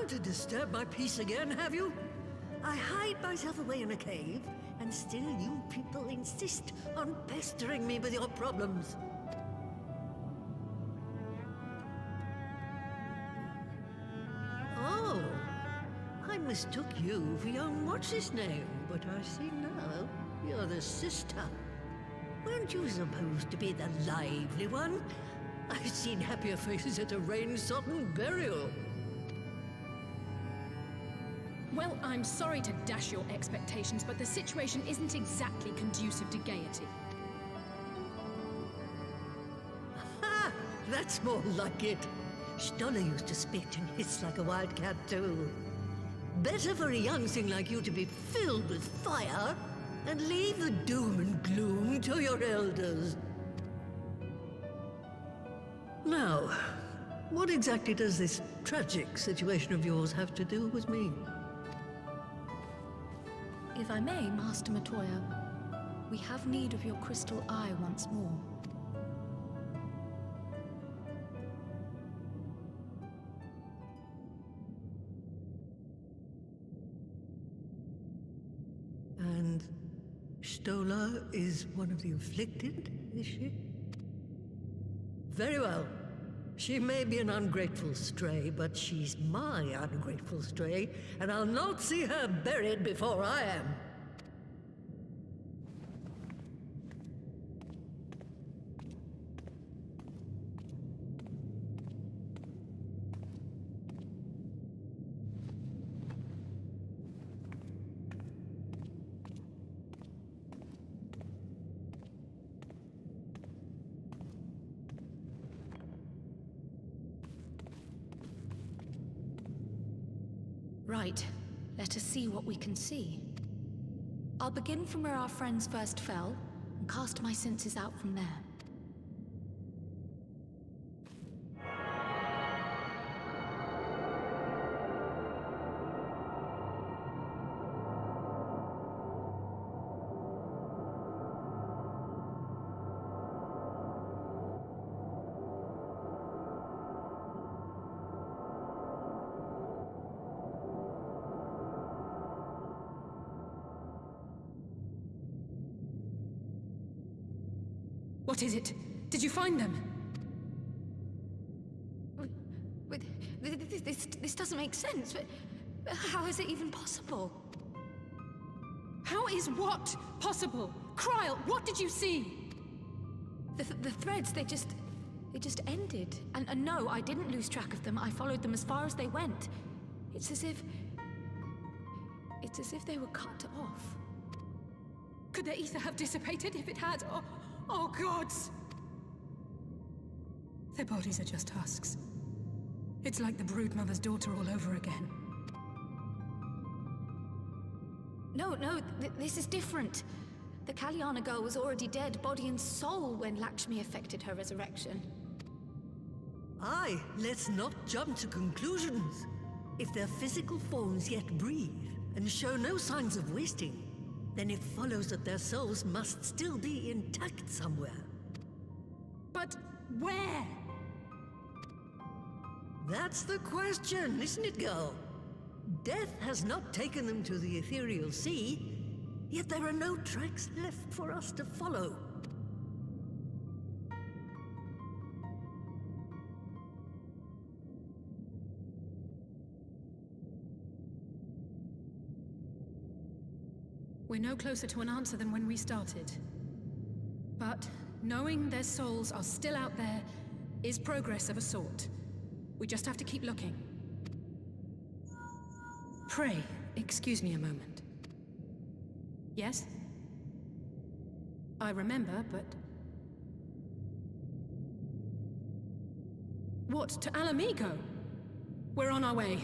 come to disturb my peace again, have you? I hide myself away in a cave, and still you people insist on pestering me with your problems. Oh, I mistook you for young what's-his-name, but I see now you're the sister. Weren't you supposed to be the lively one? I've seen happier faces at a rain-sodden burial. Well, I'm sorry to dash your expectations, but the situation isn't exactly conducive to gaiety. Ha! That's more like it. Stoller used to spit and hiss like a wildcat too. Better for a young thing like you to be filled with fire and leave the doom and gloom to your elders. Now, what exactly does this tragic situation of yours have to do with me? If I may, Master Matoya, we have need of your crystal eye once more. And Stoller is one of the afflicted, is she? Very well. She may be an ungrateful stray, but she's my ungrateful stray, and I'll not see her buried before I am. Right. Let us see what we can see. I'll begin from where our friends first fell, and cast my senses out from there. What is it? Did you find them? This doesn't make sense. How is it even possible? How is what possible? Kryl, what did you see? The threads, they just ended. And no, I didn't lose track of them. I followed them as far as they went. It's as if they were cut off. Could their ether have dissipated if it had? Oh, gods! Their bodies are just husks. It's like the broodmother's daughter all over again. No, this is different. The Kalyana girl was already dead, body and soul, when Lakshmi effected her resurrection. Aye, let's not jump to conclusions. If their physical forms yet breathe and show no signs of wasting, then it follows that their souls must still be intact somewhere. But where? That's the question, isn't it, girl? Death has not taken them to the ethereal sea, yet there are no tracks left for us to follow. We're no closer to an answer than when we started. But knowing their souls are still out there is progress of a sort. We just have to keep looking. Pray, excuse me a moment. Yes? I remember, but... What, to Alamigo? We're on our way.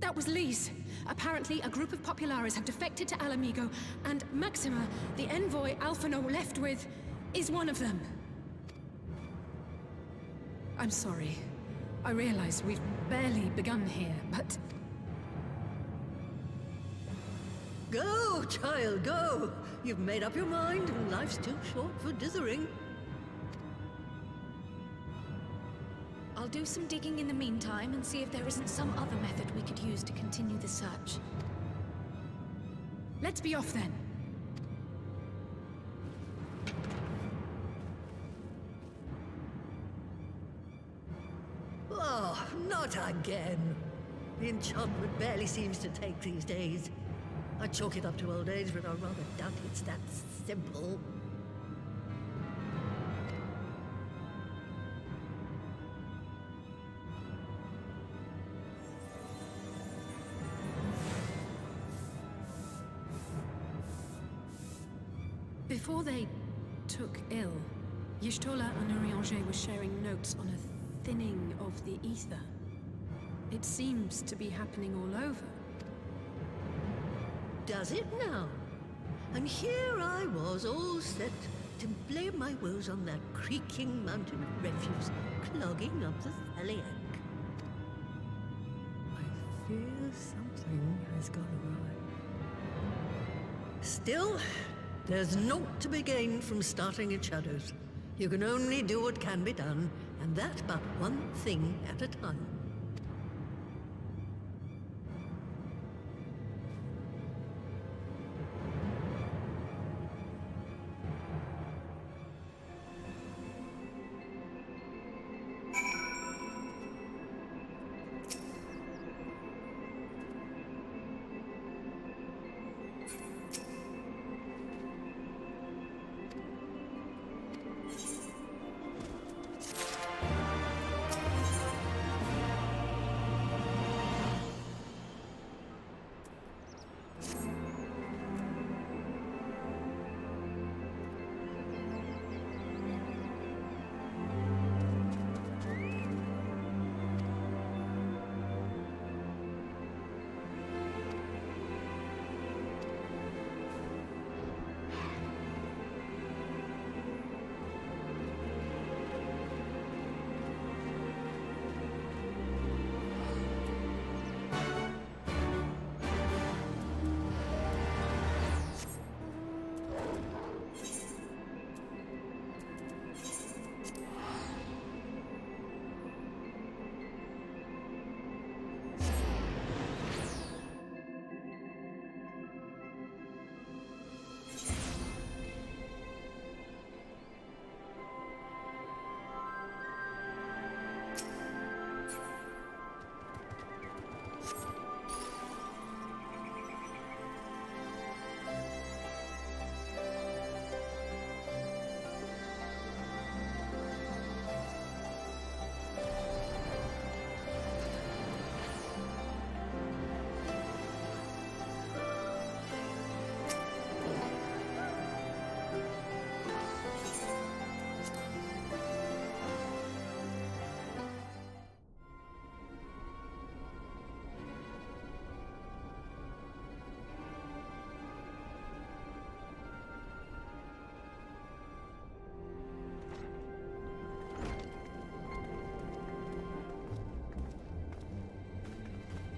That was Lise. Apparently, a group of Populares have defected to Alamigo, and Maxima, the envoy Alphino left with, is one of them. I'm sorry. I realize we've barely begun here, but... Go, child, go! You've made up your mind, and life's too short for dithering. I'll do some digging in the meantime and see if there isn't some other method we could use to continue the search. Let's be off then. Oh, not again. The enchantment barely seems to take these days. I chalk it up to old age, but I rather doubt it's that simple. Before they took ill, Y'shtola and Urianger were sharing notes on a thinning of the ether. It seems to be happening all over. Does it now? And here I was, all set to blame my woes on that creaking mountain of refuse clogging up the Thaliac. I fear something has gone awry. Still, there's naught to be gained from starting in shadows. You can only do what can be done, and that but one thing at a time.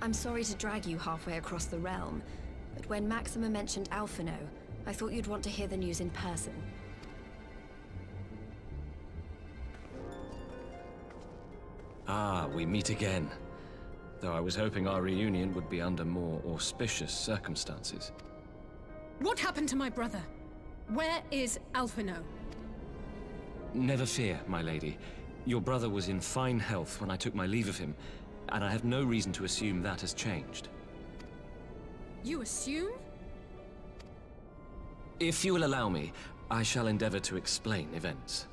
I'm sorry to drag you halfway across the realm, but when Maxima mentioned Alphino, I thought you'd want to hear the news in person. Ah, we meet again. Though I was hoping our reunion would be under more auspicious circumstances. What happened to my brother? Where is Alphino? Never fear, my lady. Your brother was in fine health when I took my leave of him, and I have no reason to assume that has changed. You assume? If you will allow me, I shall endeavor to explain events.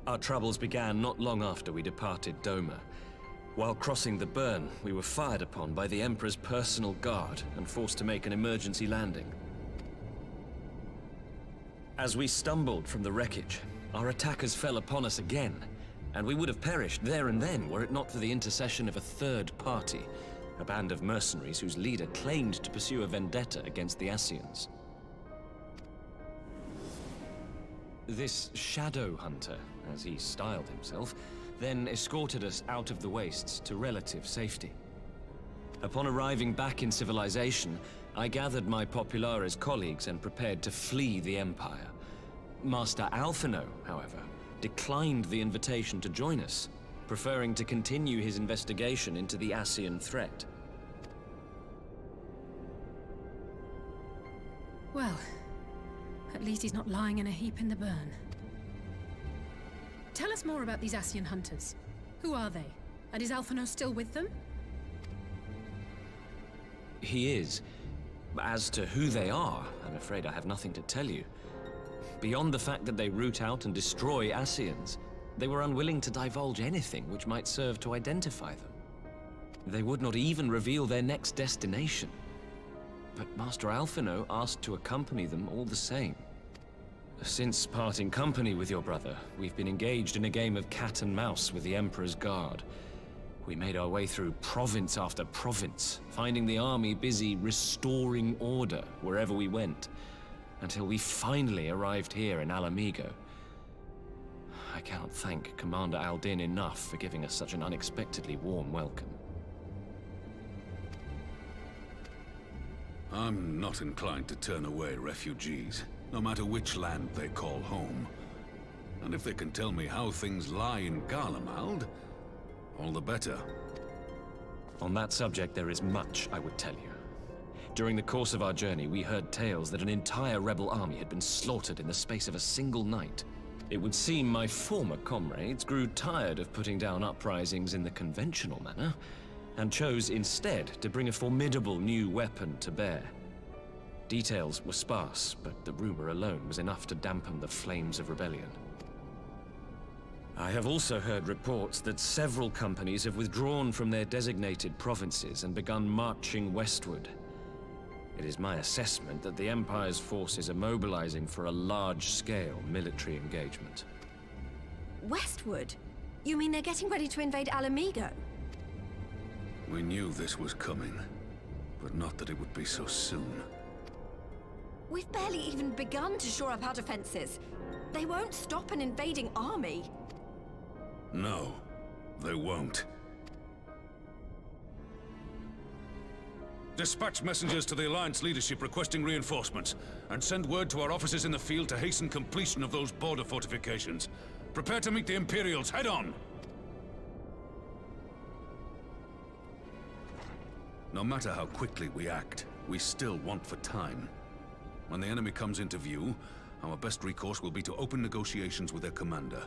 Our troubles began not long after we departed Doma. While crossing the burn, we were fired upon by the Emperor's personal guard and forced to make an emergency landing. As we stumbled from the wreckage, our attackers fell upon us again, and we would have perished there and then were it not for the intercession of a third party, a band of mercenaries whose leader claimed to pursue a vendetta against the Ascians. This Shadow Hunter, as he styled himself, then escorted us out of the wastes to relative safety. Upon arriving back in civilization, I gathered my Populares colleagues and prepared to flee the Empire. Master Alphino, however, declined the invitation to join us, preferring to continue his investigation into the Ascian threat. Well, at least he's not lying in a heap in the burn. Tell us more about these Ascian hunters. Who are they? And is Alphino still with them? He is. As to who they are, I'm afraid I have nothing to tell you. Beyond the fact that they root out and destroy Ascians, they were unwilling to divulge anything which might serve to identify them. They would not even reveal their next destination. But Master Alphino asked to accompany them all the same. Since parting company with your brother, we've been engaged in a game of cat and mouse with the Emperor's Guard. We made our way through province after province, finding the army busy restoring order wherever we went, until we finally arrived here in Alamigo. I cannot thank Commander Aldin enough for giving us such an unexpectedly warm welcome. I'm not inclined to turn away refugees, no matter which land they call home. And if they can tell me how things lie in Garlemald, all the better. On that subject, there is much I would tell you. During the course of our journey, we heard tales that an entire rebel army had been slaughtered in the space of a single night. It would seem my former comrades grew tired of putting down uprisings in the conventional manner, and chose instead to bring a formidable new weapon to bear. Details were sparse, but the rumor alone was enough to dampen the flames of rebellion. I have also heard reports that several companies have withdrawn from their designated provinces and begun marching westward. It is my assessment that the Empire's forces are mobilizing for a large-scale military engagement. Westward? You mean they're getting ready to invade Alamigo? We knew this was coming, but not that it would be so soon. We've barely even begun to shore up our defenses. They won't stop an invading army. No, they won't. Dispatch messengers to the Alliance leadership requesting reinforcements, and send word to our officers in the field to hasten completion of those border fortifications. Prepare to meet the Imperials head on! No matter how quickly we act, we still want for time. When the enemy comes into view, our best recourse will be to open negotiations with their commander,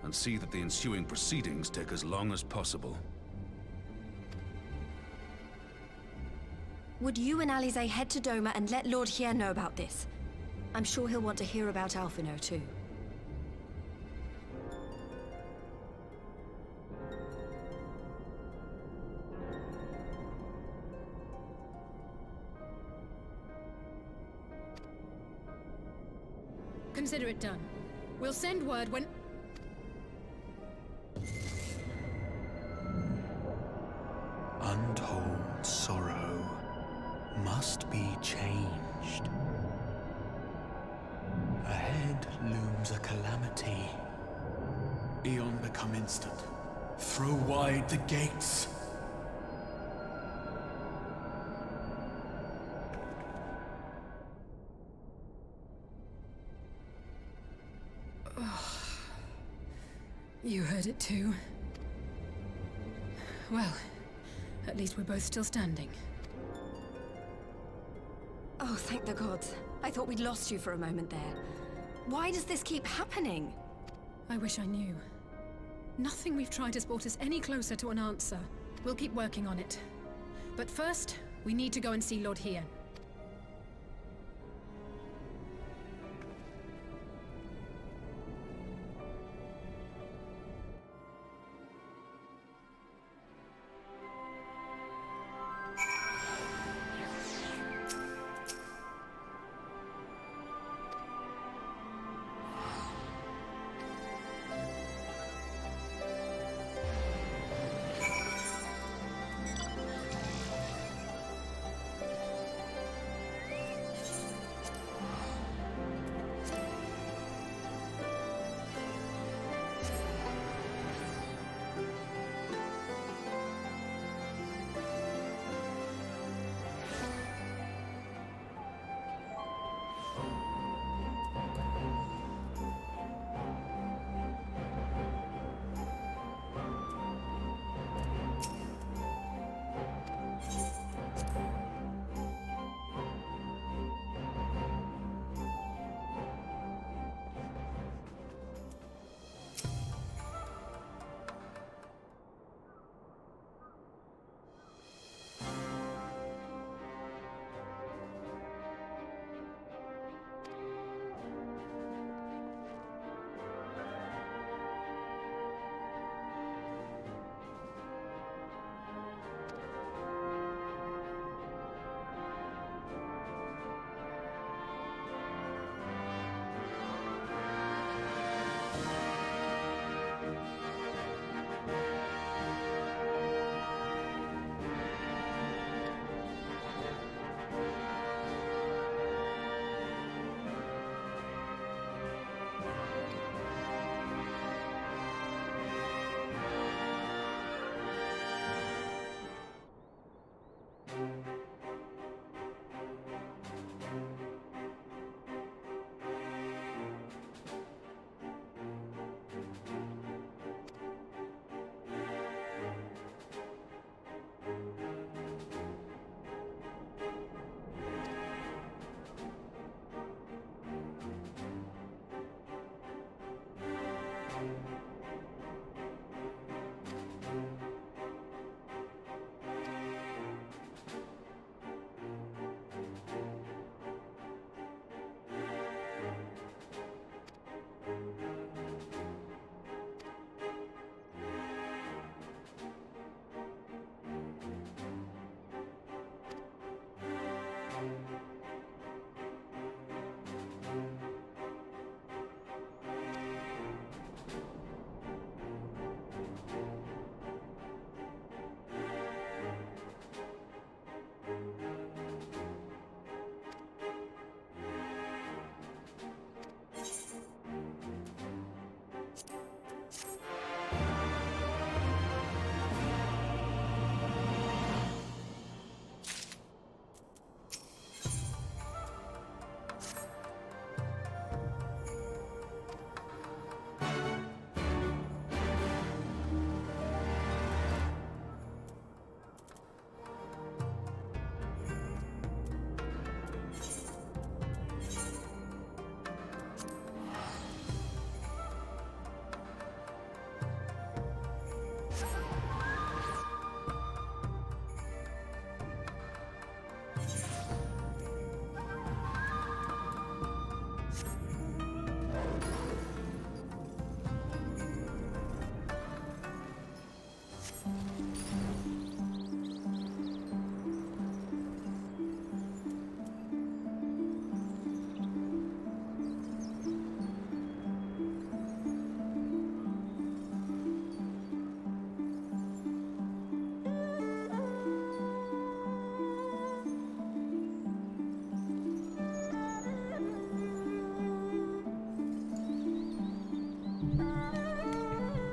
and see that the ensuing proceedings take as long as possible. Would you and Alize head to Doma and let Lord Hier know about this? I'm sure he'll want to hear about Alphino too. Consider it done. We'll send word when... Untold sorrow must be changed. Ahead looms a calamity. Eon become instant. Throw wide the gates. You heard it too. Well, at least we're both still standing. Oh, thank the gods. I thought we'd lost you for a moment there. Why does this keep happening? I wish I knew. Nothing we've tried has brought us any closer to an answer. We'll keep working on it. But first, we need to go and see Lord Hier.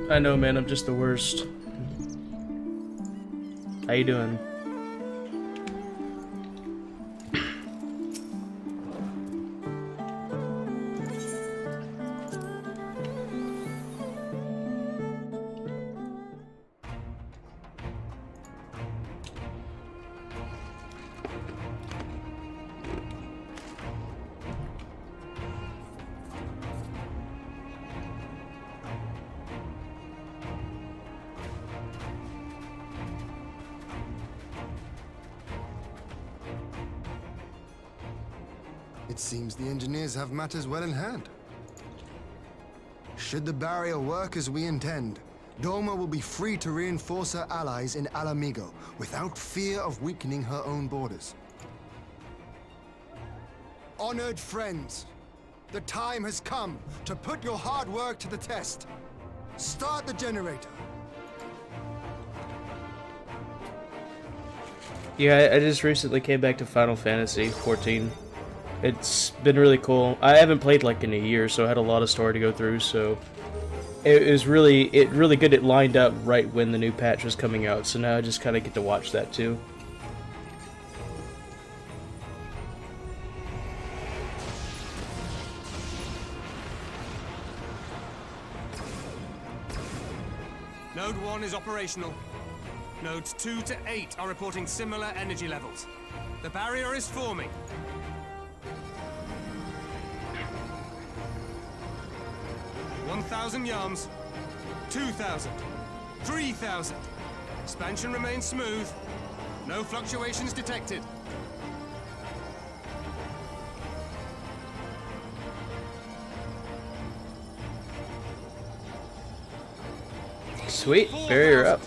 I know, man. I'm just the worst. How you doing? It seems the engineers have matters well in hand. Should the barrier work as we intend, Doma will be free to reinforce her allies in Alamigo without fear of weakening her own borders. Honored friends, the time has come to put your hard work to the test. Start the generator. Yeah, I just recently came back to Final Fantasy XIV. It's been really cool. I haven't played like in a year, so I had a lot of story to go through, so it was really good. It lined up right when the new patch was coming out, so now I just kind of get to watch that too. Node 1 is operational. Nodes 2 to 8 are reporting similar energy levels. The barrier is forming. $1,000 yams, 2,000, 3,000. Expansion remains smooth. No fluctuations detected. Sweet, barrier up.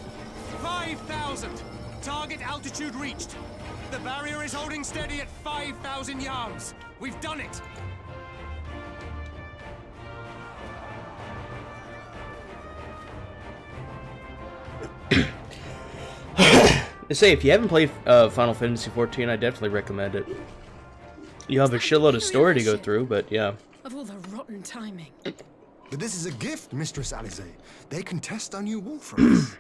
5,000. Target altitude reached. The barrier is holding steady at 5,000 yards. We've done it. To say, if you haven't played Final Fantasy XIV, I definitely recommend it. You have a shitload of story to go through, but yeah. Of all the rotten timing. But this is a gift, Mistress Alize. They can test our new Wolframs.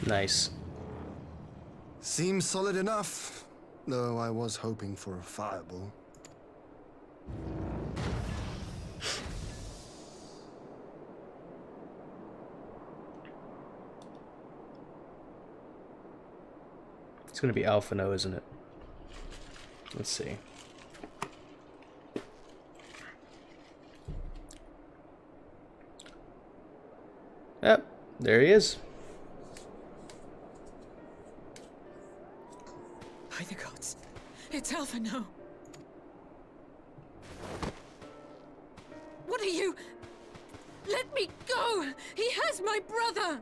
Nice. Seems solid enough, though I was hoping for a fireball. It's gonna be Alphino, isn't it? Let's see. Yep, there he is. By the gods, it's Alphino. What are you? Let me go! He has my brother!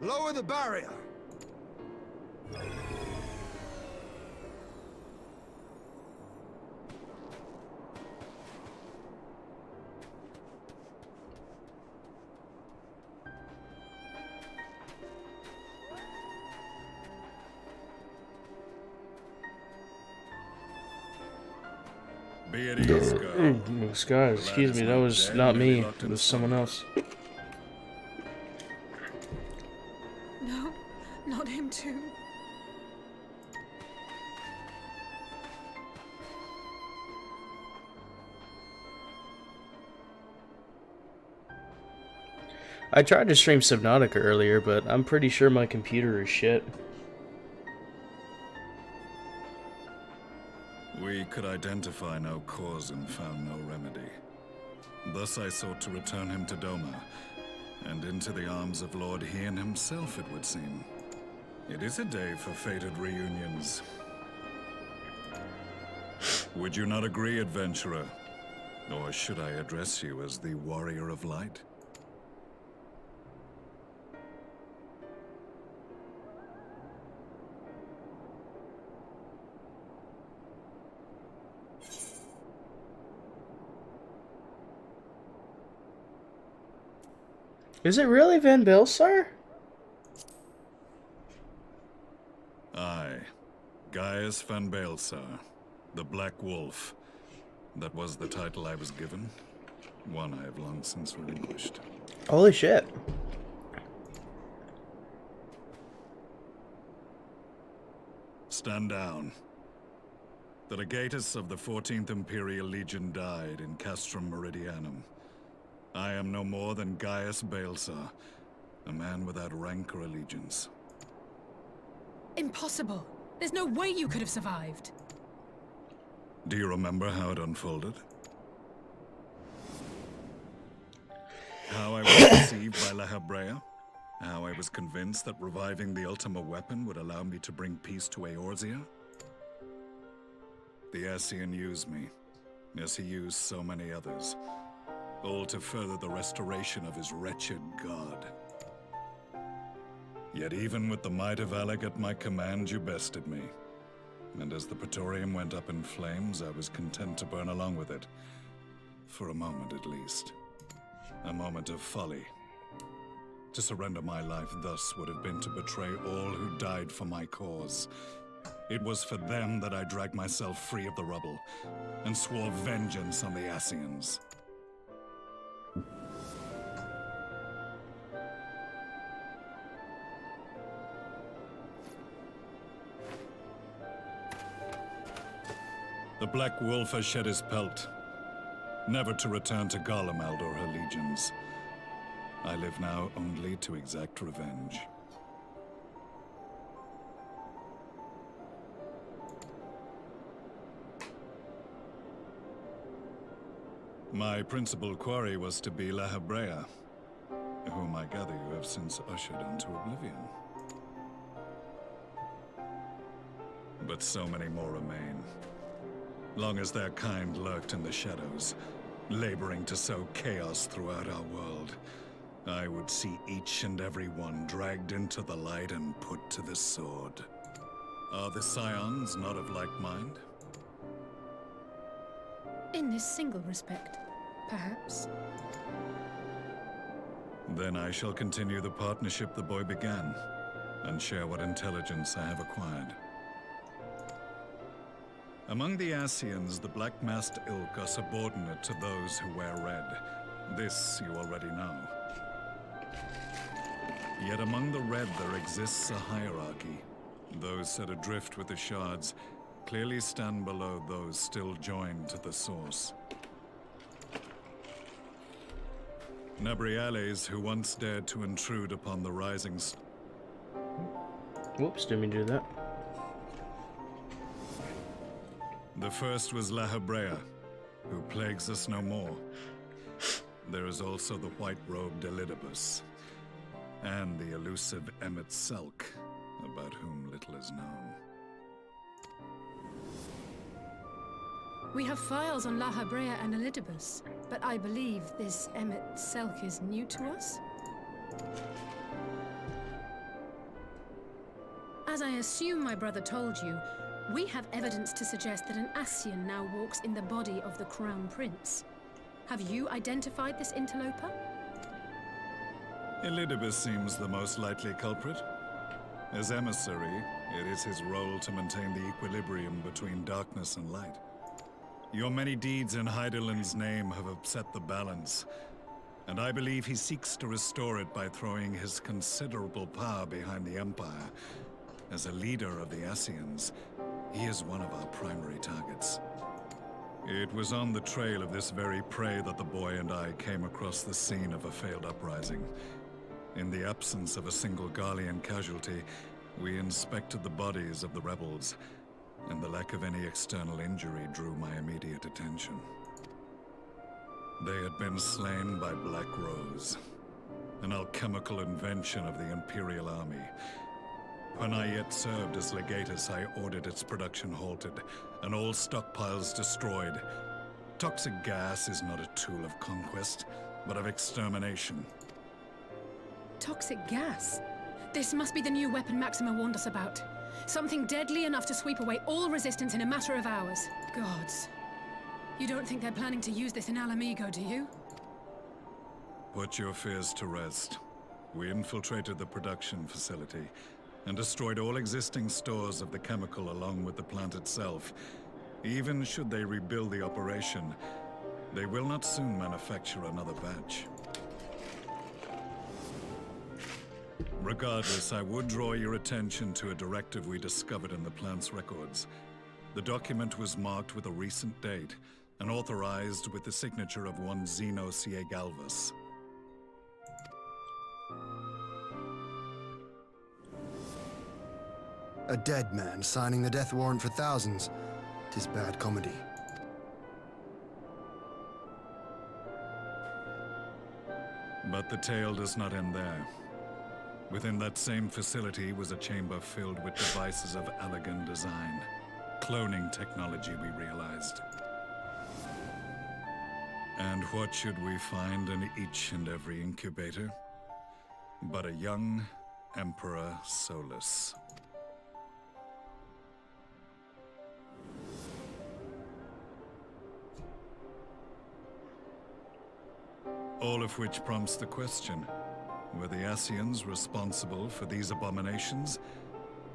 Lower the barrier! Be at ease, girl. Sky, excuse me, that was not me. It was someone else. No, not him too. I tried to stream Subnautica earlier, but I'm pretty sure my computer is shit. We could identify no cause and found no remedy. Thus I sought to return him to Doma, and into the arms of Lord Hien himself, it would seem. It is a day for fated reunions. Would you not agree, adventurer? Or should I address you as the Warrior of Light? Is it really Van Belsar? Aye. Gaius van Belsar, the Black Wolf. That was the title I was given. One I have long since relinquished. Holy shit. Stand down. The legatus of the 14th Imperial Legion died in Castrum Meridianum. I am no more than Gaius Belsar, a man without rank or allegiance. Impossible. There's no way you could have survived. Do you remember how it unfolded? How I was deceived by La Habrea? How I was convinced that reviving the Ultima weapon would allow me to bring peace to Eorzea? The Ascian used me, as he used so many others, all to further the restoration of his wretched god. Yet even with the might of Alec at my command, you bested me. And as the Praetorium went up in flames, I was content to burn along with it. For a moment at least. A moment of folly. To surrender my life thus would have been to betray all who died for my cause. It was for them that I dragged myself free of the rubble, and swore vengeance on the Ascians. The Black Wolf has shed his pelt, never to return to Garlemald or her legions. I live now only to exact revenge. My principal quarry was to be La Habrea, whom I gather you have since ushered into oblivion. But so many more remain. Long as their kind lurked in the shadows, laboring to sow chaos throughout our world, I would see each and every one dragged into the light and put to the sword. Are the Scions not of like mind? In this single respect, perhaps. Then I shall continue the partnership the boy began, and share what intelligence I have acquired. Among the Ascians, the Black Masked Ilk are subordinate to those who wear red. This you already know. Yet among the Red there exists a hierarchy. Those set adrift with the shards clearly stand below those still joined to the source. Nabriales, who once dared to intrude upon the rising... Whoops, didn't mean to do that. The first was La Habrea, who plagues us no more. There is also the white-robed Elidibus, and the elusive Emmet Selk, about whom little is known. We have files on La Habrea and Elidibus, but I believe this Emmet Selk is new to us? As I assume my brother told you, we have evidence to suggest that an Ascian now walks in the body of the Crown Prince. Have you identified this interloper? Elidibus seems the most likely culprit. As emissary, it is his role to maintain the equilibrium between darkness and light. Your many deeds in Hydaelyn's name have upset the balance, and I believe he seeks to restore it by throwing his considerable power behind the Empire. As a leader of the Ascians, he is one of our primary targets. It was on the trail of this very prey that the boy and I came across the scene of a failed uprising. In the absence of a single Garlean casualty, we inspected the bodies of the rebels, and the lack of any external injury drew my immediate attention. They had been slain by Black Rose, an alchemical invention of the Imperial Army. When I yet served as legatus, I ordered its production halted, and all stockpiles destroyed. Toxic gas is not a tool of conquest, but of extermination. Toxic gas? This must be the new weapon Maxima warned us about. Something deadly enough to sweep away all resistance in a matter of hours. Gods. You don't think they're planning to use this in Alamigo, do you? Put your fears to rest. We infiltrated the production facility and destroyed all existing stores of the chemical along with the plant itself. Even should they rebuild the operation, they will not soon manufacture another batch. Regardless, I would draw your attention to a directive we discovered in the plant's records. The document was marked with a recent date and authorized with the signature of one Zeno C.A. Galvus. A dead man signing the death warrant for thousands. 'Tis bad comedy. But the tale does not end there. Within that same facility was a chamber filled with devices of elegant design. Cloning technology, we realized. And what should we find in each and every incubator? But a young Emperor Solus. All of which prompts the question, were the Ascians responsible for these abominations,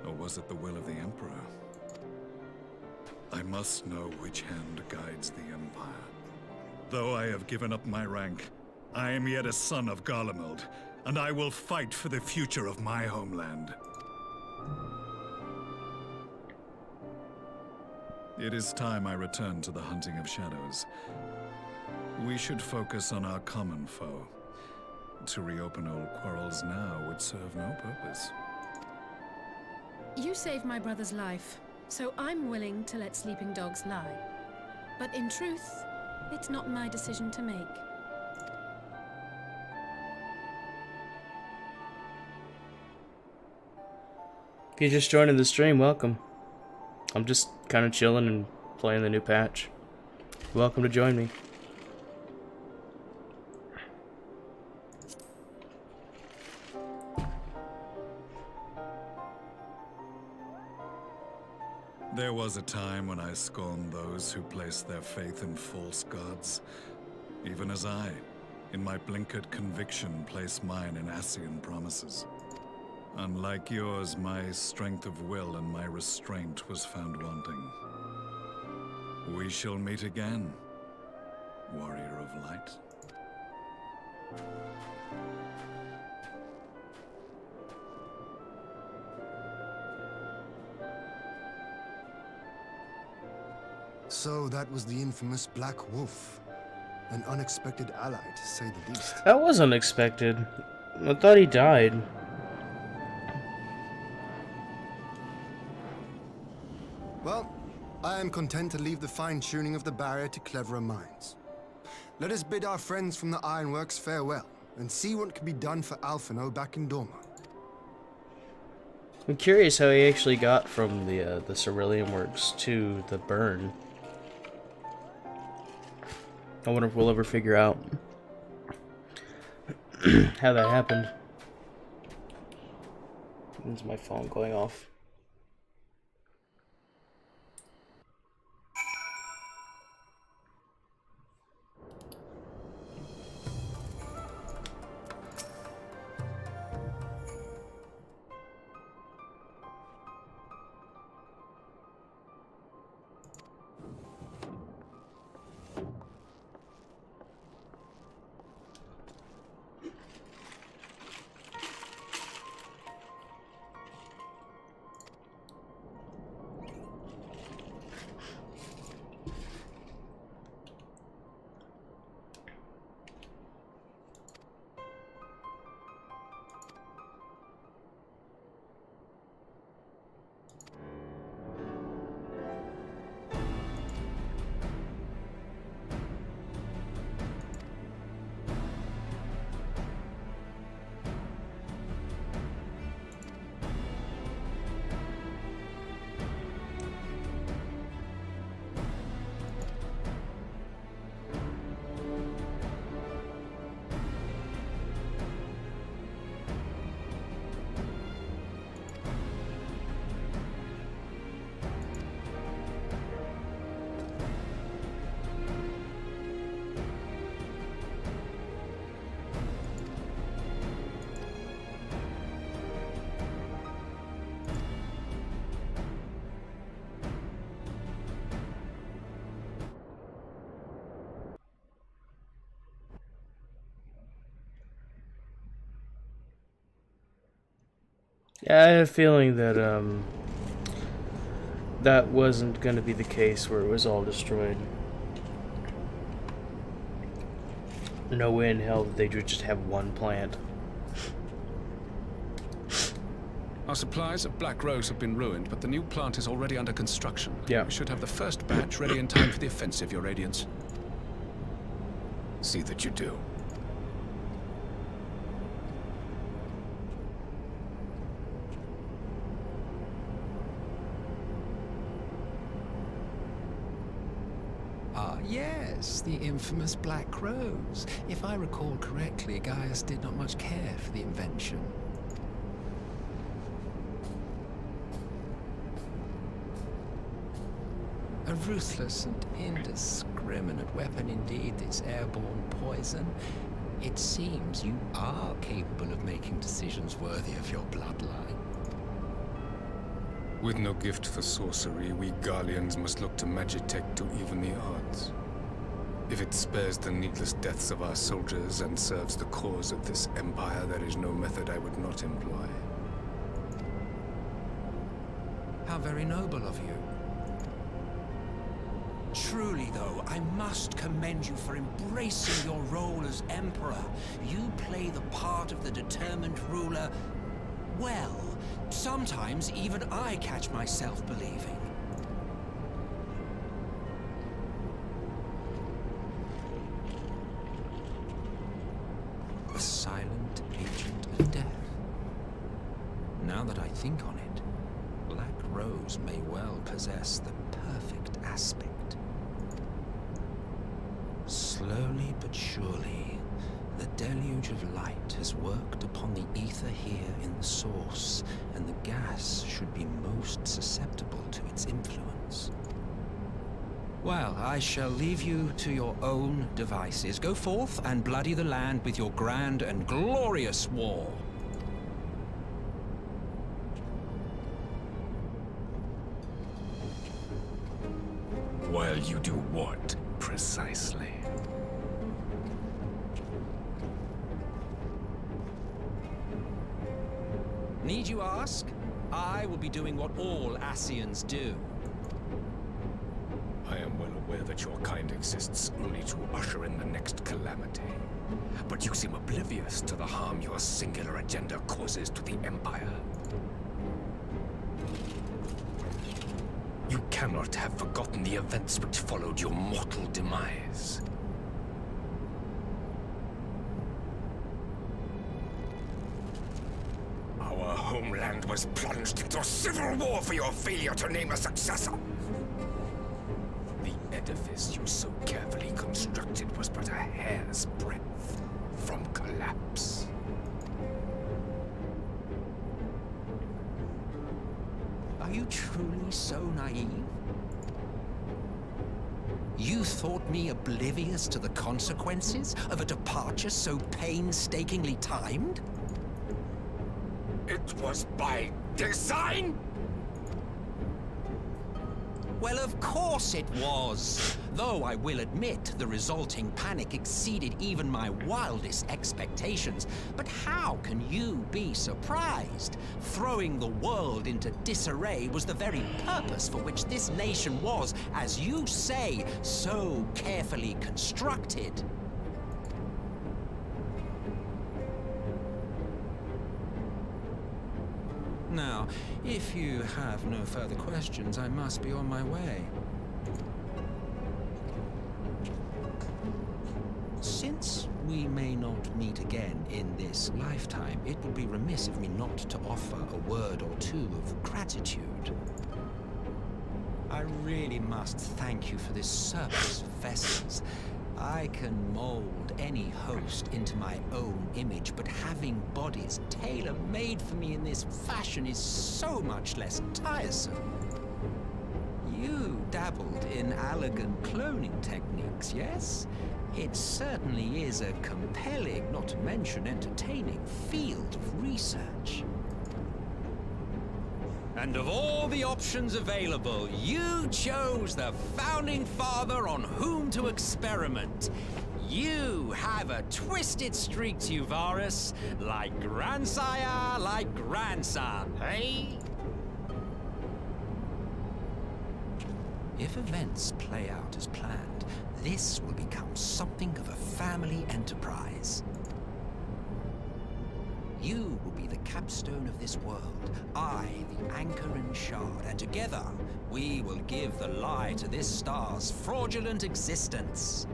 or was it the will of the Emperor? I must know which hand guides the Empire. Though I have given up my rank, I am yet a son of Garlemald, and I will fight for the future of my homeland. It is time I return to the hunting of shadows. We should focus on our common foe. To reopen old quarrels now would serve no purpose. You saved my brother's life, so I'm willing to let sleeping dogs lie. But in truth, it's not my decision to make. If you're just joining the stream, welcome. I'm just kind of chilling and playing the new patch. Welcome to join me. There was a time when I scorned those who placed their faith in false gods, even as I, in my blinkered conviction, place mine in Ascian promises. Unlike yours, my strength of will and my restraint was found wanting. We shall meet again, warrior of light. So that was the infamous Black Wolf. An unexpected ally, to say the least. That was unexpected. I thought he died. Well, I am content to leave the fine-tuning of the barrier to cleverer minds. Let us bid our friends from the Ironworks farewell, and see what can be done for Alphino back in Dorma. I'm curious how he actually got from the Cerulean Works to the burn. I wonder if we'll ever figure out how that happened. When's my phone going off? Yeah, I had a feeling that that wasn't going to be the case where it was all destroyed. No way in hell that they would just have one plant. Our supplies of Black Rose have been ruined, but the new plant is already under construction. Yeah. We should have the first batch ready in time for the offensive, Your Radiance. See that you do. Ah, yes, the infamous Black Rose. If I recall correctly, Gaius did not much care for the invention. A ruthless and indiscriminate weapon indeed, this airborne poison. It seems you are capable of making decisions worthy of your bloodline. With no gift for sorcery, we Garleans must look to Magitech to even the odds. If it spares the needless deaths of our soldiers and serves the cause of this empire, there is no method I would not employ. How very noble of you. Truly, though, I must commend you for embracing your role as Emperor. You play the part of the determined ruler well. Sometimes even I catch myself believing. A silent agent of death. Now that I think on it, Black Rose may well possess the perfect aspect. Slowly but surely, the deluge of light has worked upon the ether here in the source, and the gas should be most susceptible to its influence. Well, I shall leave you to your own devices. Go forth and bloody the land with your grand and glorious war. While you do what, precisely? Need you ask? I will be doing what all Ascians do. I am well aware that your kind exists only to usher in the next calamity. But you seem oblivious to the harm your singular agenda causes to the Empire. You cannot have forgotten the events which followed your mortal demise. Our homeland was plunged into civil war for your failure to name a successor. The edifice you so carefully constructed was but a hair's breadth from collapse. Are you truly so naive? You thought me oblivious to the consequences of a departure so painstakingly timed? It was by design? Well, of course it was. Though I will admit the resulting panic exceeded even my wildest expectations. But how can you be surprised? Throwing the world into disarray was the very purpose for which this nation was, as you say, so carefully constructed. Now, if you have no further questions, I must be on my way. Since we may not meet again in this lifetime, it would be remiss of me not to offer a word or two of gratitude. I really must thank you for this service of vessels. I can mold any host into my own image, but having bodies tailor-made for me in this fashion is so much less tiresome. You dabbled in elegant cloning techniques, yes? It certainly is a compelling, not to mention entertaining, field of research. And of all the options available, you chose the Founding Father on whom to experiment. You have a twisted streak to you, Varus. Like grandsire, like grandson, hey? If events play out as planned, this will become something of a family enterprise. You will be the capstone of this world, I the anchor and shard, and together we will give the lie to this star's fraudulent existence.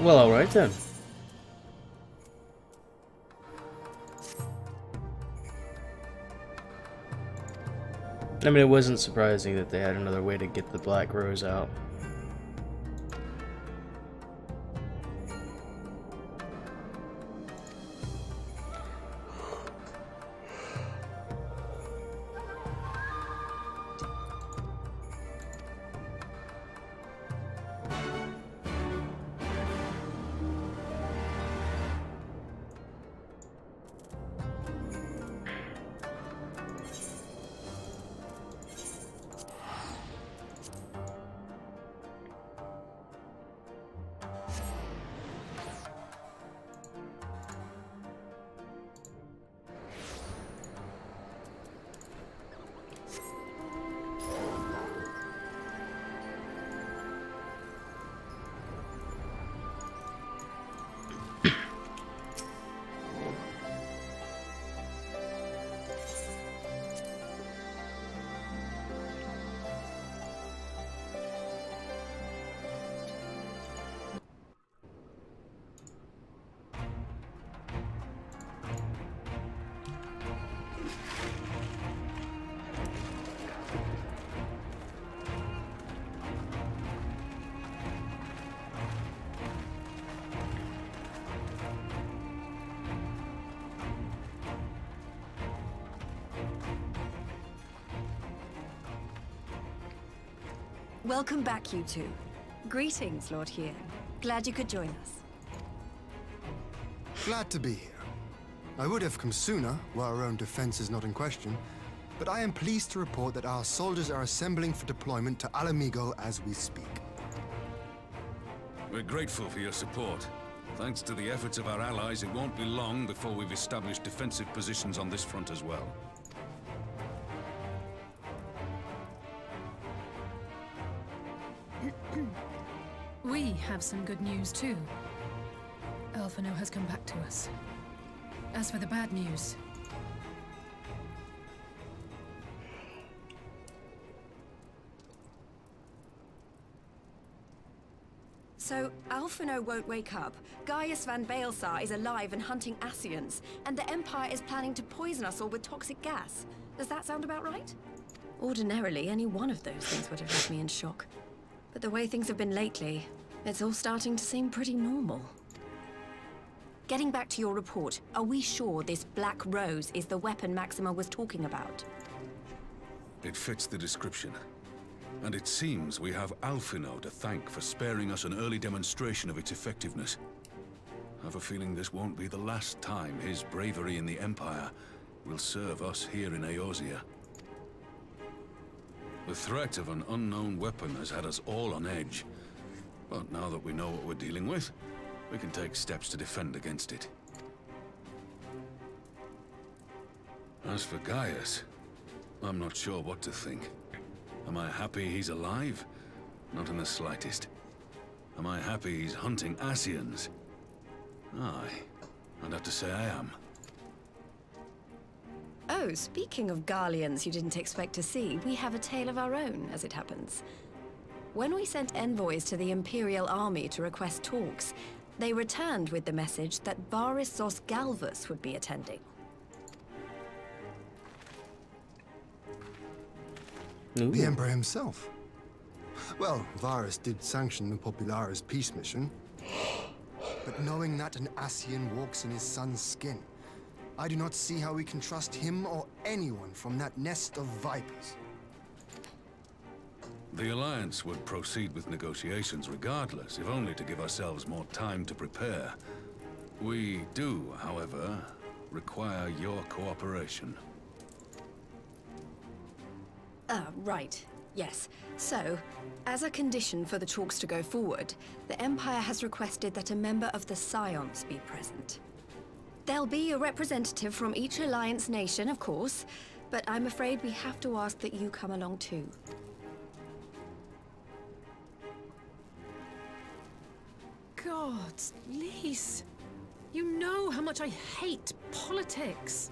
Well, alright then. I mean, it wasn't surprising that they had another way to get the Black Rose out. Welcome back, you two. Greetings, Lord Hien. Glad you could join us. Glad to be here. I would have come sooner, while our own defense is not in question, but I am pleased to report that our soldiers are assembling for deployment to Alamigo as we speak. We're grateful for your support. Thanks to the efforts of our allies, it won't be long before we've established defensive positions on this front as well. We have some good news too. Alphino has come back to us. As for the bad news, So, Alphino won't wake up, Gaius van Baelsar is alive and hunting Ascians, and the Empire is planning to poison us all with toxic gas. Does that sound about right? Ordinarily, any one of those things would have left me in shock. But the way things have been lately, it's all starting to seem pretty normal. Getting back to your report, are we sure this Black Rose is the weapon Maxima was talking about? It fits the description. And it seems we have Alphino to thank for sparing us an early demonstration of its effectiveness. I have a feeling this won't be the last time his bravery in the Empire will serve us here in Eorzea. The threat of an unknown weapon has had us all on edge. But now that we know what we're dealing with, we can take steps to defend against it. As for Gaius, I'm not sure what to think. Am I happy he's alive? Not in the slightest. Am I happy he's hunting Ascians? Aye, I'd have to say I am. Oh, speaking of Garleans you didn't expect to see, we have a tale of our own, as it happens. When we sent envoys to the Imperial Army to request talks, they returned with the message that Varus Zos Galvus would be attending. Ooh. The Emperor himself. Well, Varus did sanction the Popularis peace mission. But knowing that an Ascian walks in his son's skin, I do not see how we can trust him or anyone from that nest of vipers. The Alliance would proceed with negotiations regardless, if only to give ourselves more time to prepare. We do, however, require your cooperation. Right. Yes. So, as a condition for the talks to go forward, the Empire has requested that a member of the Scions be present. There'll be a representative from each Alliance nation, of course, but I'm afraid we have to ask that you come along too. God, Lise. You know how much I hate politics.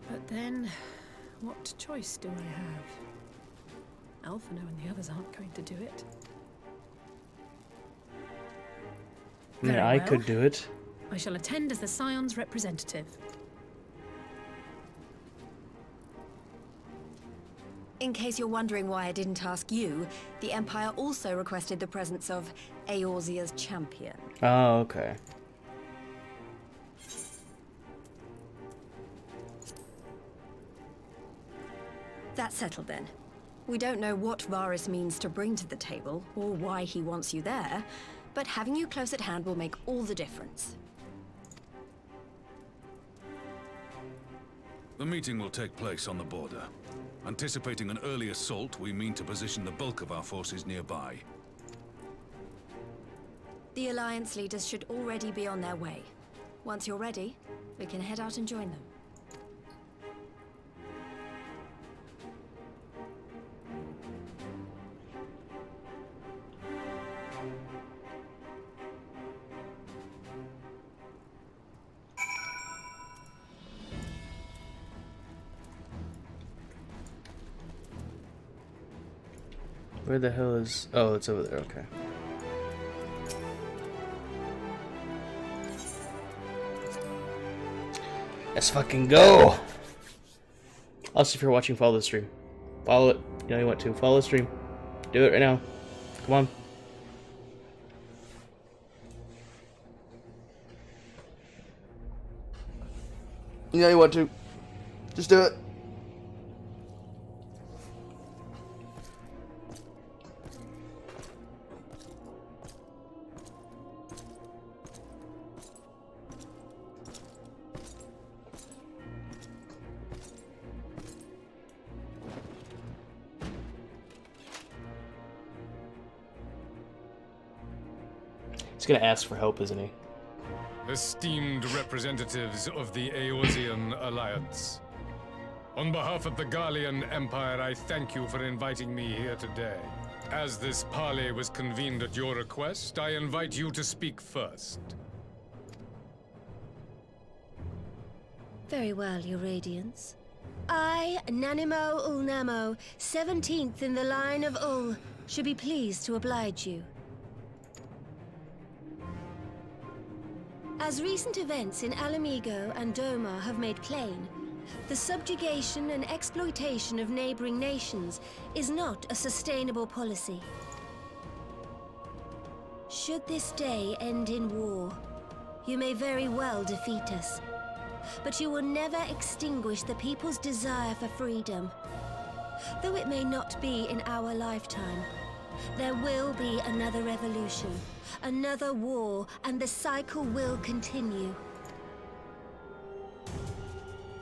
But then, what choice do I have? Alphino and the others aren't going to do it. Yeah, I could do it. I shall attend as the Scion's representative. In case you're wondering why I didn't ask you, the Empire also requested the presence of Eorzea's champion. Oh, okay. That's settled then. We don't know what Varys means to bring to the table, or why he wants you there, but having you close at hand will make all the difference. The meeting will take place on the border. Anticipating an early assault, we mean to position the bulk of our forces nearby. The Alliance leaders should already be on their way. Once you're ready, we can head out and join them. Where the hell is... Oh, it's over there, okay. Let's fucking go! Also, if you're watching, follow the stream. Follow it. You know you want to. Follow the stream. Do it right now. Come on. You know you want to. Just do it. He's gonna ask for help, isn't he? Esteemed representatives of the Eorzean Alliance. On behalf of the Gallian Empire, I thank you for inviting me here today. As this parley was convened at your request, I invite you to speak first. Very well, Your Radiance. I, Nanimo Ulnamo, 17th in the line of Ul, should be pleased to oblige you. As recent events in Alamigo and Doma have made plain, the subjugation and exploitation of neighboring nations is not a sustainable policy. Should this day end in war, you may very well defeat us, but you will never extinguish the people's desire for freedom. Though it may not be in our lifetime, there will be another revolution, another war, and the cycle will continue.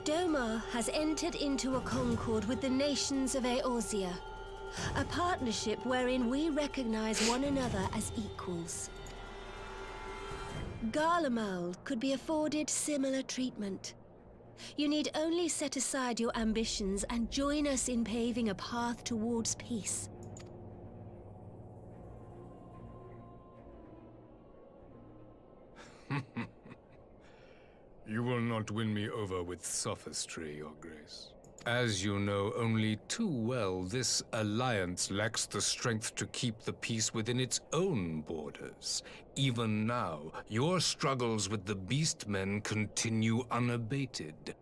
Doma has entered into a concord with the nations of Eorzea, a partnership wherein we recognize one another as equals. Garlemald could be afforded similar treatment. You need only set aside your ambitions and join us in paving a path towards peace. You will not win me over with sophistry, Your Grace. As you know only too well, this alliance lacks the strength to keep the peace within its own borders. Even now, your struggles with the Beastmen continue unabated.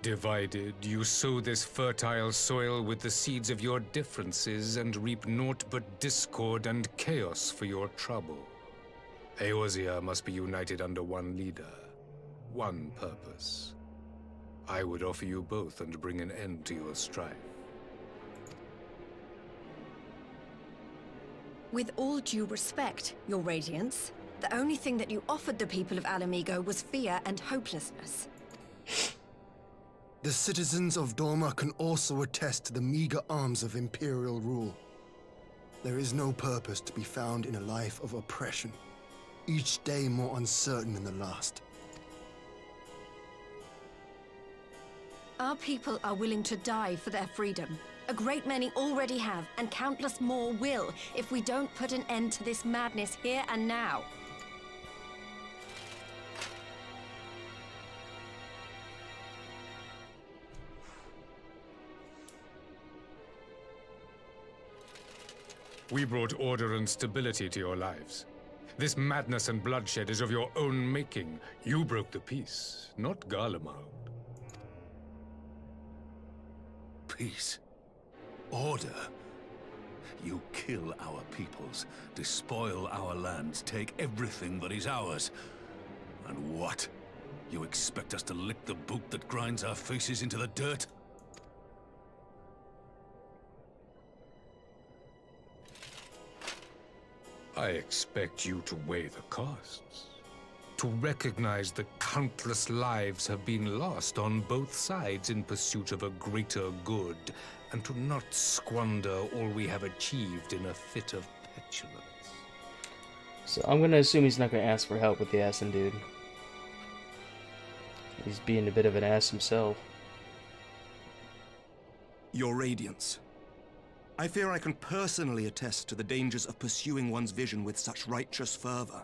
Divided, you sow this fertile soil with the seeds of your differences and reap naught but discord and chaos for your trouble. Eorzea must be united under one leader, one purpose. I would offer you both and bring an end to your strife. With all due respect, Your Radiance, the only thing that you offered the people of Alamigo was fear and hopelessness. The citizens of Dorma can also attest to the meager arms of Imperial rule. There is no purpose to be found in a life of oppression, each day more uncertain than the last. Our people are willing to die for their freedom. A great many already have, and countless more will, if we don't put an end to this madness here and now. We brought order and stability to your lives. This madness and bloodshed is of your own making. You broke the peace, not Garlemald. Peace. Order. You kill our peoples, despoil our lands, take everything that is ours. And what? You expect us to lick the boot that grinds our faces into the dirt? I expect you to weigh the costs. To recognize that countless lives have been lost on both sides in pursuit of a greater good, and to not squander all we have achieved in a fit of petulance. So I'm gonna assume he's not gonna ask for help with the Ashen dude. He's being a bit of an ass himself. Your Radiance. I fear I can personally attest to the dangers of pursuing one's vision with such righteous fervor.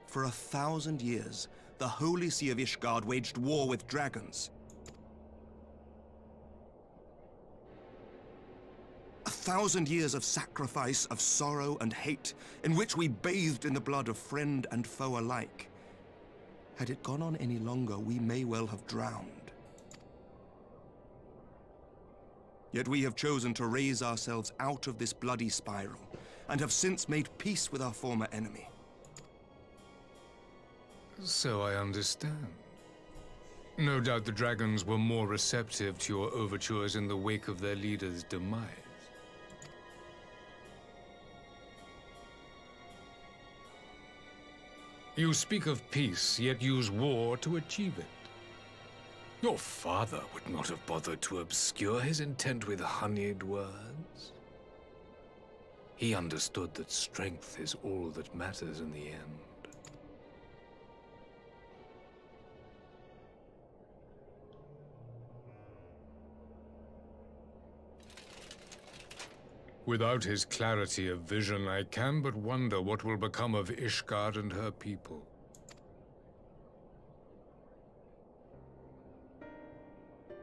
For 1,000 years, the Holy See of Ishgard waged war with dragons. 1,000 years of sacrifice, of sorrow and hate, in which we bathed in the blood of friend and foe alike. Had it gone on any longer, we may well have drowned. Yet we have chosen to raise ourselves out of this bloody spiral, and have since made peace with our former enemy. So I understand. No doubt the dragons were more receptive to your overtures in the wake of their leader's demise. You speak of peace, yet use war to achieve it. Your father would not have bothered to obscure his intent with honeyed words. He understood that strength is all that matters in the end. Without his clarity of vision, I can but wonder what will become of Ishgard and her people.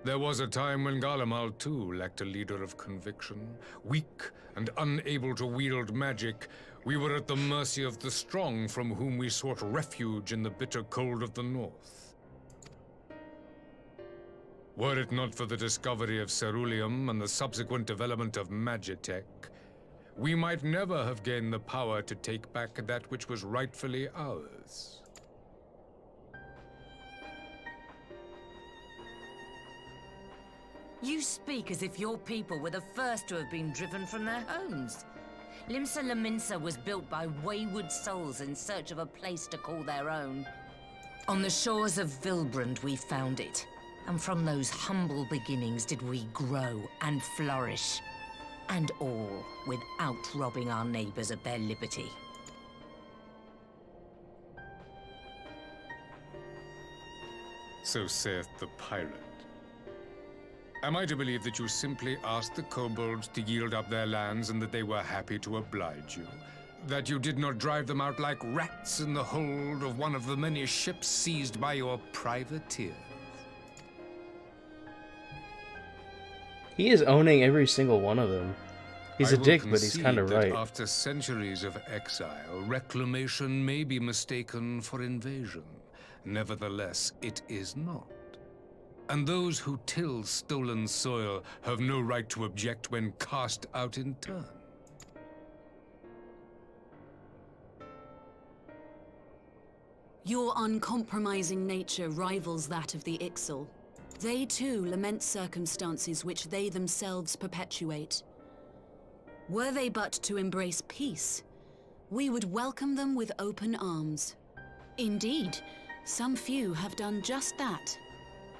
There was a time when Garlemald too lacked a leader of conviction. Weak and unable to wield magic, we were at the mercy of the strong, from whom we sought refuge in the bitter cold of the north. Were it not for the discovery of ceruleum and the subsequent development of magitech, we might never have gained the power to take back that which was rightfully ours. You speak as if your people were the first to have been driven from their homes. Limsa Lominsa was built by wayward souls in search of a place to call their own. On the shores of Vilbrand we found it, and from those humble beginnings did we grow and flourish. And all without robbing our neighbors of their liberty. So saith the pirate. Am I to believe that you simply asked the kobolds to yield up their lands and that they were happy to oblige you? That you did not drive them out like rats in the hold of one of the many ships seized by your privateers? He is owning every single one of them. He's a dick, but he's kind of right. After centuries of exile, reclamation may be mistaken for invasion. Nevertheless, it is not. And those who till stolen soil have no right to object when cast out in turn. Your uncompromising nature rivals that of the Ixal. They too lament circumstances which they themselves perpetuate. Were they but to embrace peace, we would welcome them with open arms. Indeed, some few have done just that,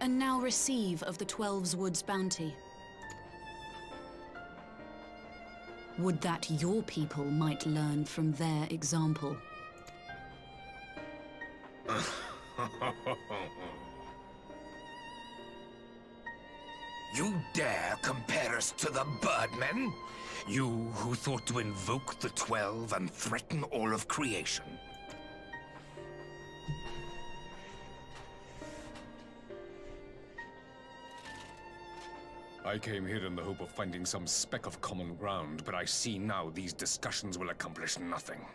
and now receive of the Twelve's Wood's bounty. Would that your people might learn from their example. You dare compare us to the Birdmen? You who thought to invoke the 12 and threaten all of creation? I came here in the hope of finding some speck of common ground, but I see now these discussions will accomplish nothing.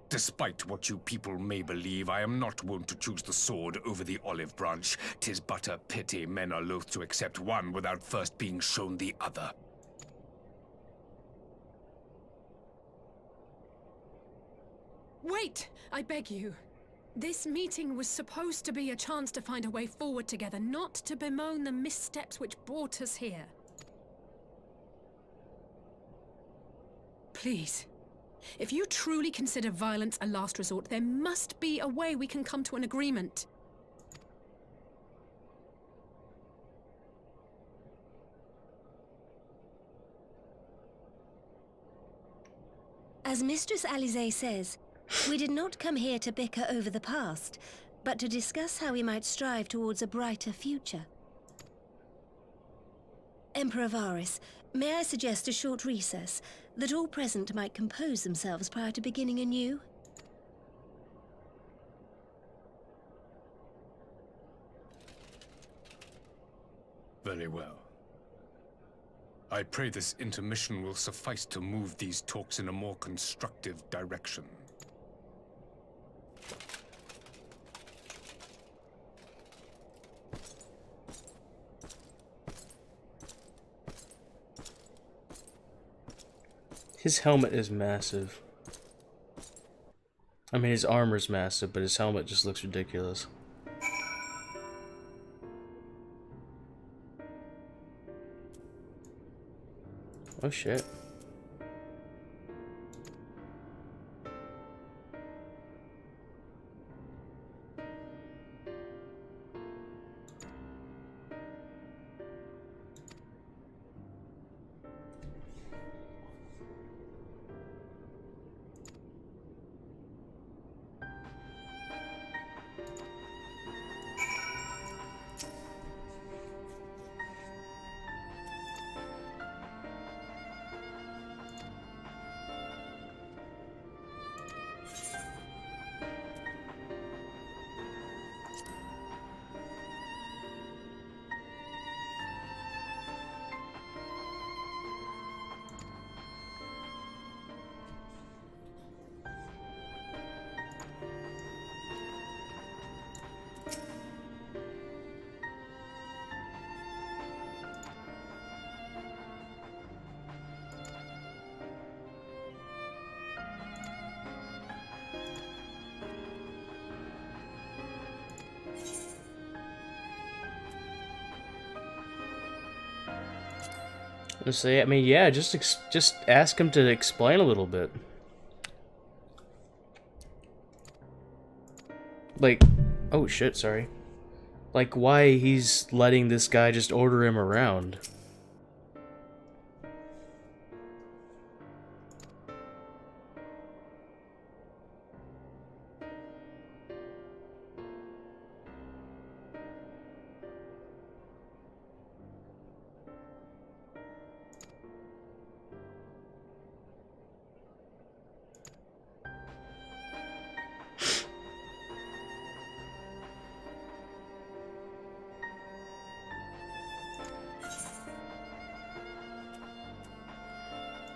Despite what you people may believe, I am not wont to choose the sword over the olive branch. 'Tis but a pity men are loath to accept one without first being shown the other. Wait! I beg you. This meeting was supposed to be a chance to find a way forward together, not to bemoan the missteps which brought us here. Please. If you truly consider violence a last resort, there must be a way we can come to an agreement. As Mistress Alisaie says, we did not come here to bicker over the past, but to discuss how we might strive towards a brighter future. Emperor Varys, may I suggest a short recess, that all present might compose themselves prior to beginning anew? Very well. I pray this intermission will suffice to move these talks in a more constructive direction. His helmet is massive. I mean, his armor's massive, but his helmet just looks ridiculous. Oh shit. I mean, yeah, just ask him to explain a little bit. Like, oh shit, sorry. Like, why he's letting this guy just order him around.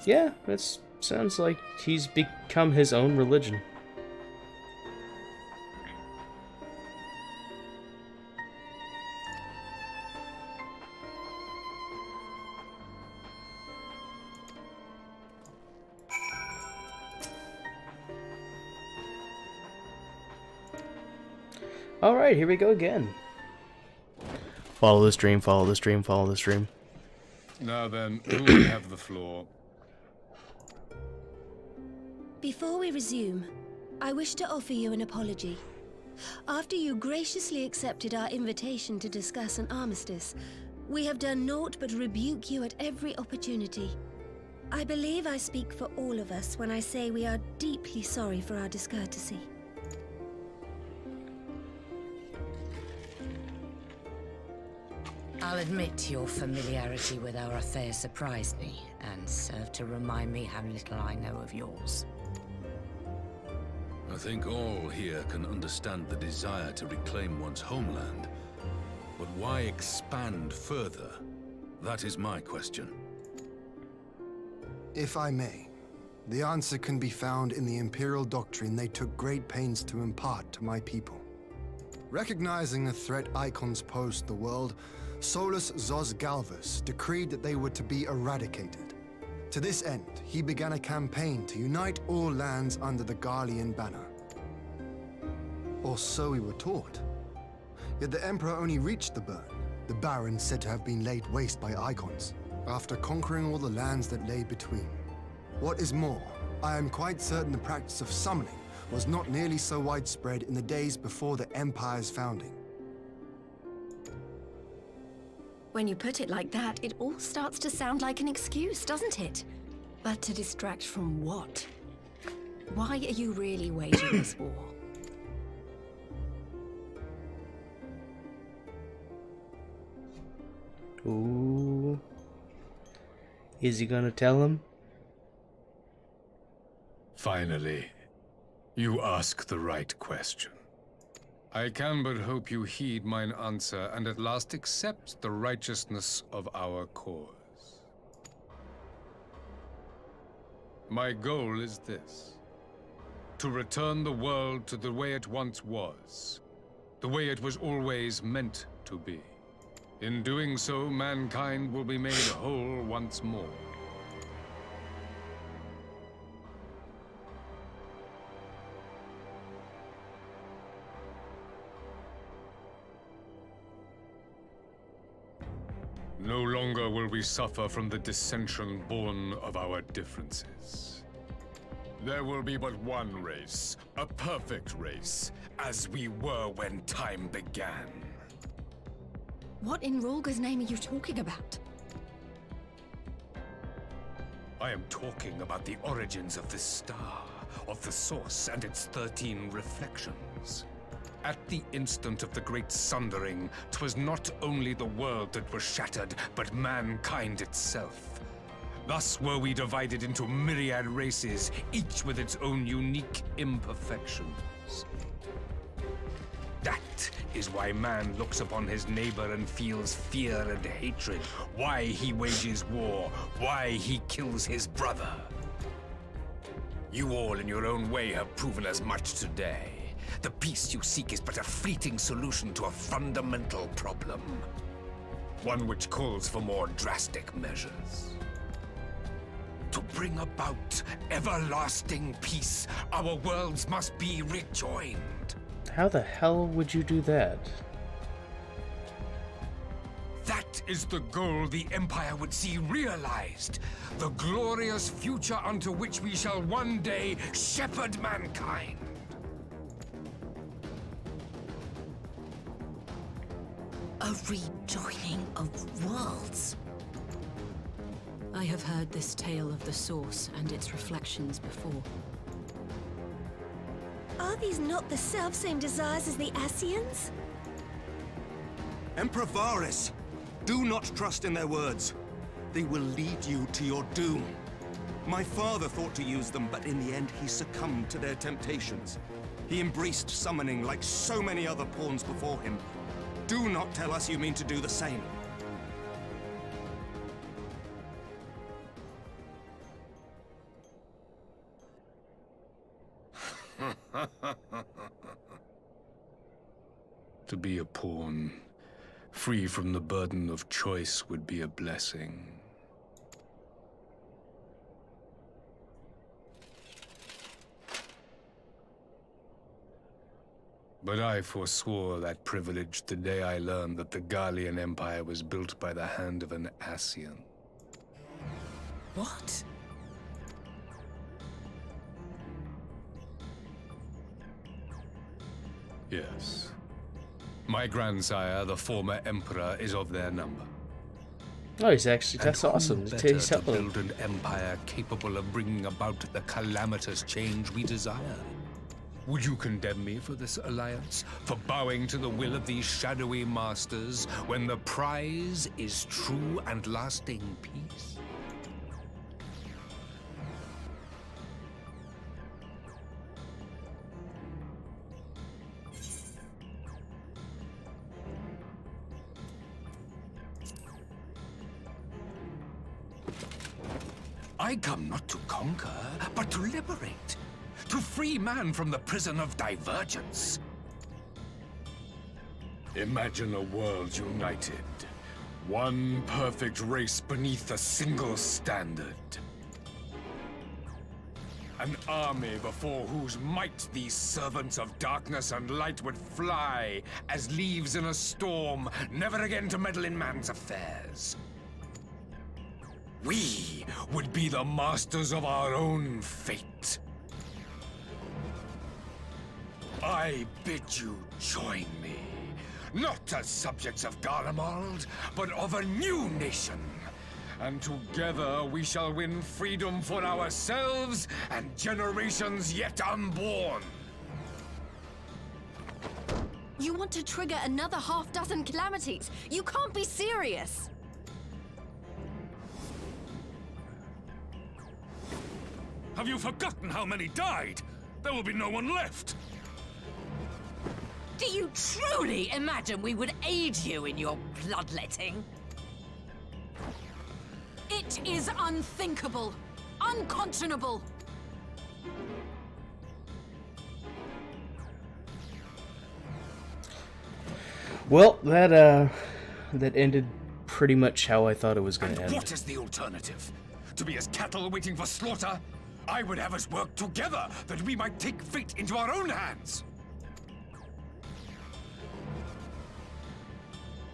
Yeah, that sounds like he's become his own religion. Alright, here we go again. Follow the stream, follow the stream, follow the stream. Now then, who will have the floor? Before we resume, I wish to offer you an apology. After you graciously accepted our invitation to discuss an armistice, we have done naught but rebuke you at every opportunity. I believe I speak for all of us when I say we are deeply sorry for our discourtesy. I'll admit your familiarity with our affair surprised me, and served to remind me how little I know of yours. I think all here can understand the desire to reclaim one's homeland. But why expand further? That is my question. If I may, the answer can be found in the Imperial doctrine they took great pains to impart to my people. Recognizing the threat icons pose to the world, Solus Zos Galvus decreed that they were to be eradicated. To this end, he began a campaign to unite all lands under the Garlean banner. Or so we were taught. Yet the Emperor only reached the burn, the Baron said to have been laid waste by icons, after conquering all the lands that lay between. What is more, I am quite certain the practice of summoning was not nearly so widespread in the days before the Empire's founding. When you put it like that, it all starts to sound like an excuse, doesn't it? But to distract from what? Why are you really waging this war? Ooh. Is he gonna tell him? Finally, you ask the right question. I can but hope you heed mine answer and at last accept the righteousness of our cause. My goal is this: to return the world to the way it once was, the way it was always meant to be. In doing so, mankind will be made whole once more. No longer will we suffer from the dissension born of our differences. There will be but one race, a perfect race, as we were when time began. What in Rolga's name are you talking about? I am talking about the origins of this star, of the source and its 13 reflections. At the instant of the great sundering, 'twas not only the world that was shattered, but mankind itself. Thus were we divided into myriad races, each with its own unique imperfections. That is why man looks upon his neighbor and feels fear and hatred, why he wages war, why he kills his brother. You all in your own way have proven as much today. The peace you seek is but a fleeting solution to a fundamental problem. One which calls for more drastic measures. To bring about everlasting peace, our worlds must be rejoined. How the hell would you do that? That is the goal the Empire would see realized. The glorious future unto which we shall one day shepherd mankind. A rejoining of worlds. I have heard this tale of the source and its reflections before. Are these not the self-same desires as the Ascians? Emperor Varys, do not trust in their words. They will lead you to your doom. My father thought to use them, but in the end he succumbed to their temptations. He embraced summoning like so many other pawns before him. Do not tell us you mean to do the same. To be a pawn, free from the burden of choice, would be a blessing. But I forswore that privilege the day I learned that the Garlean Empire was built by the hand of an Ascian. What? Yes. My grandsire, the former Emperor, is of their number. Oh, he's actually, that's And who awesome. better He's to helping. build an empire capable of bringing about the calamitous change we desire? Would you condemn me for this alliance? For bowing to the will of these shadowy masters, when the prize is true and lasting peace? I come not to conquer, but to liberate. To free man from the prison of divergence. Imagine a world united. One perfect race beneath a single standard. An army before whose might these servants of darkness and light would fly as leaves in a storm, never again to meddle in man's affairs. We would be the masters of our own fate. I bid you join me, not as subjects of Garlemald, but of a new nation. And together we shall win freedom for ourselves and generations yet unborn. You want to trigger another half-dozen calamities? You can't be serious! Have you forgotten how many died? There will be no one left. Do you truly imagine we would aid you in your bloodletting? It is unthinkable. Unconscionable. Well, that ended pretty much how I thought it was going to end. What is the alternative? To be as cattle waiting for slaughter? I would have us work together, that we might take fate into our own hands.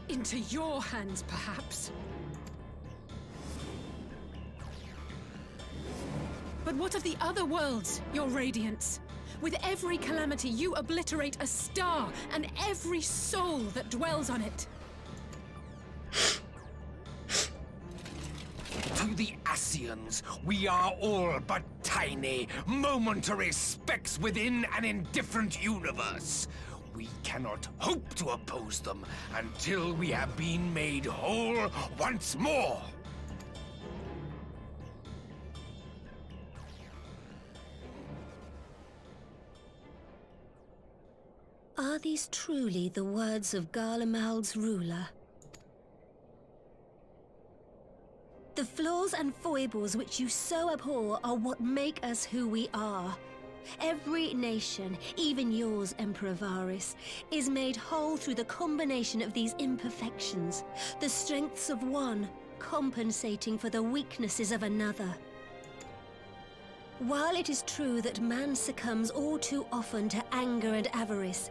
Into your hands, perhaps. But what of the other worlds, your radiance? With every calamity, you obliterate a star and every soul that dwells on it. To the Ascians, we are all but tiny, momentary specks within an indifferent universe. We cannot hope to oppose them until we have been made whole once more. Are these truly the words of Garlemald's ruler? The flaws and foibles which you so abhor are what make us who we are. Every nation, even yours, Emperor Varys, is made whole through the combination of these imperfections, the strengths of one compensating for the weaknesses of another. While it is true that man succumbs all too often to anger and avarice,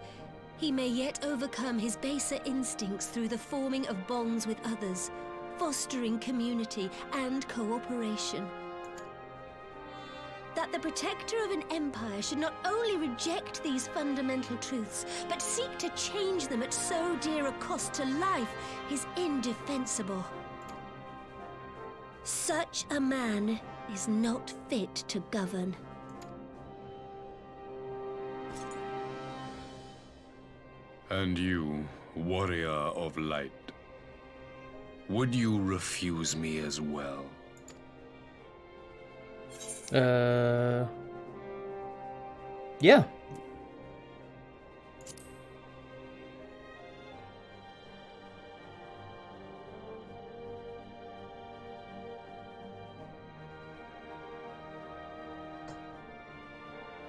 he may yet overcome his baser instincts through the forming of bonds with others, fostering community and cooperation. That the protector of an empire should not only reject these fundamental truths, but seek to change them at so dear a cost to life is indefensible. Such a man is not fit to govern. And you, warrior of light, would you refuse me as well? Yeah.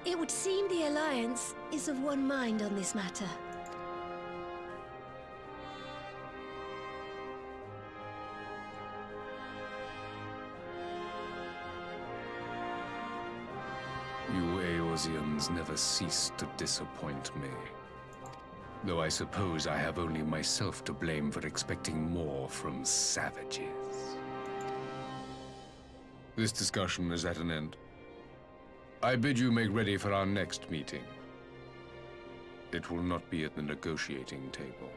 It would seem the Alliance is of one mind on this matter. You Eorzeans never cease to disappoint me. Though I suppose I have only myself to blame for expecting more from savages. This discussion is at an end. I bid you make ready for our next meeting. It will not be at the negotiating table.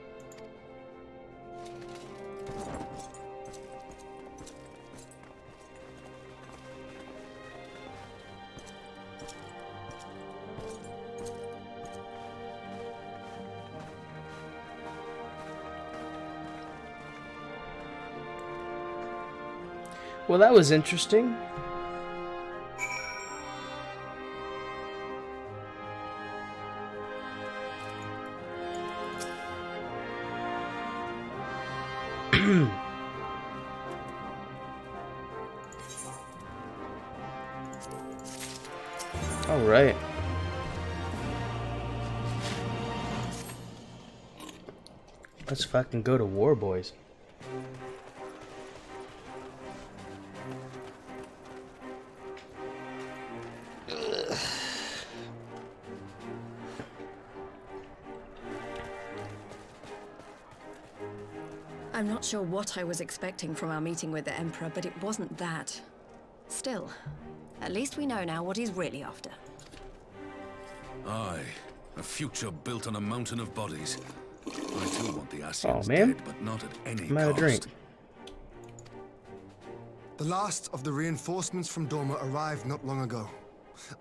Well, that was interesting. All right. Let's fucking go to war, boys. I'm not sure what I was expecting from our meeting with the Emperor, but it wasn't that. Still, at least we know now what he's really after. Aye, a future built on a mountain of bodies. I too want the Asians man. dead, but not at any I'm out of drink. cost. The last of the reinforcements from Dorma arrived not long ago.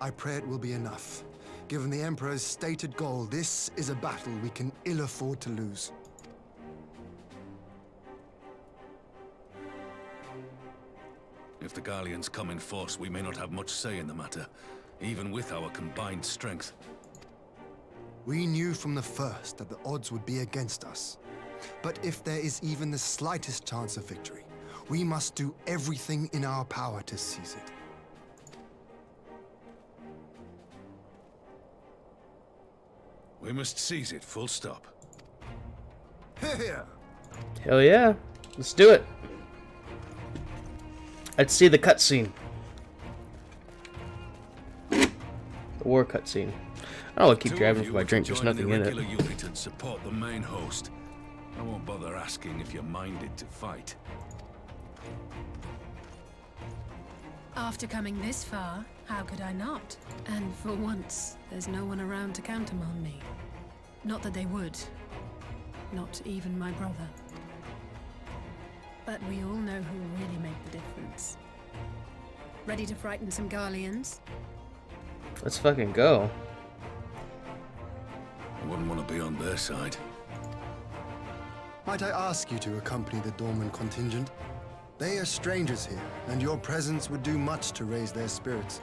I pray it will be enough. Given the Emperor's stated goal, this is a battle we can ill afford to lose. If the Gallians come in force, we may not have much say in the matter, even with our combined strength. We knew from the first that the odds would be against us. But if there is even the slightest chance of victory, we must do everything in our power to seize it. We must seize it, full stop. Here! Hell yeah. Let's do it. Let's see the cutscene. The war cutscene. I'll keep grabbing for my drink, there's nothing in it. Unit and support the main host. I won't bother asking if you're minded to fight. After coming this far, how could I not? And for once, there's no one around to counter on me. Not that they would. Not even my brother. But we all know who will really make the difference. Ready to frighten some Garleans? Let's fucking go. I wouldn't want to be on their side. Might I ask you to accompany the Dorman contingent? They are strangers here, and your presence would do much to raise their spirits.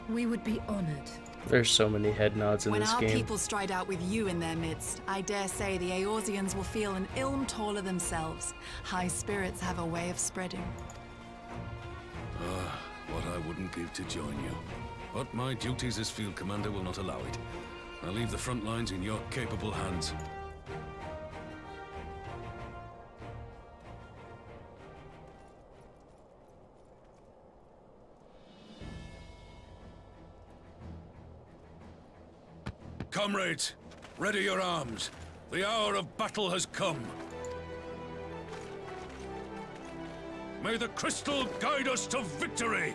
We would be honored. There's so many head nods in When this our game. people stride out with you in their midst, I dare say the Eorzeans will feel an ilm taller themselves. High spirits have a way of spreading. Ah, what I wouldn't give to join you. But my duties as field commander will not allow it. I'll leave the front lines in your capable hands. Comrades, ready your arms. The hour of battle has come. May the crystal guide us to victory!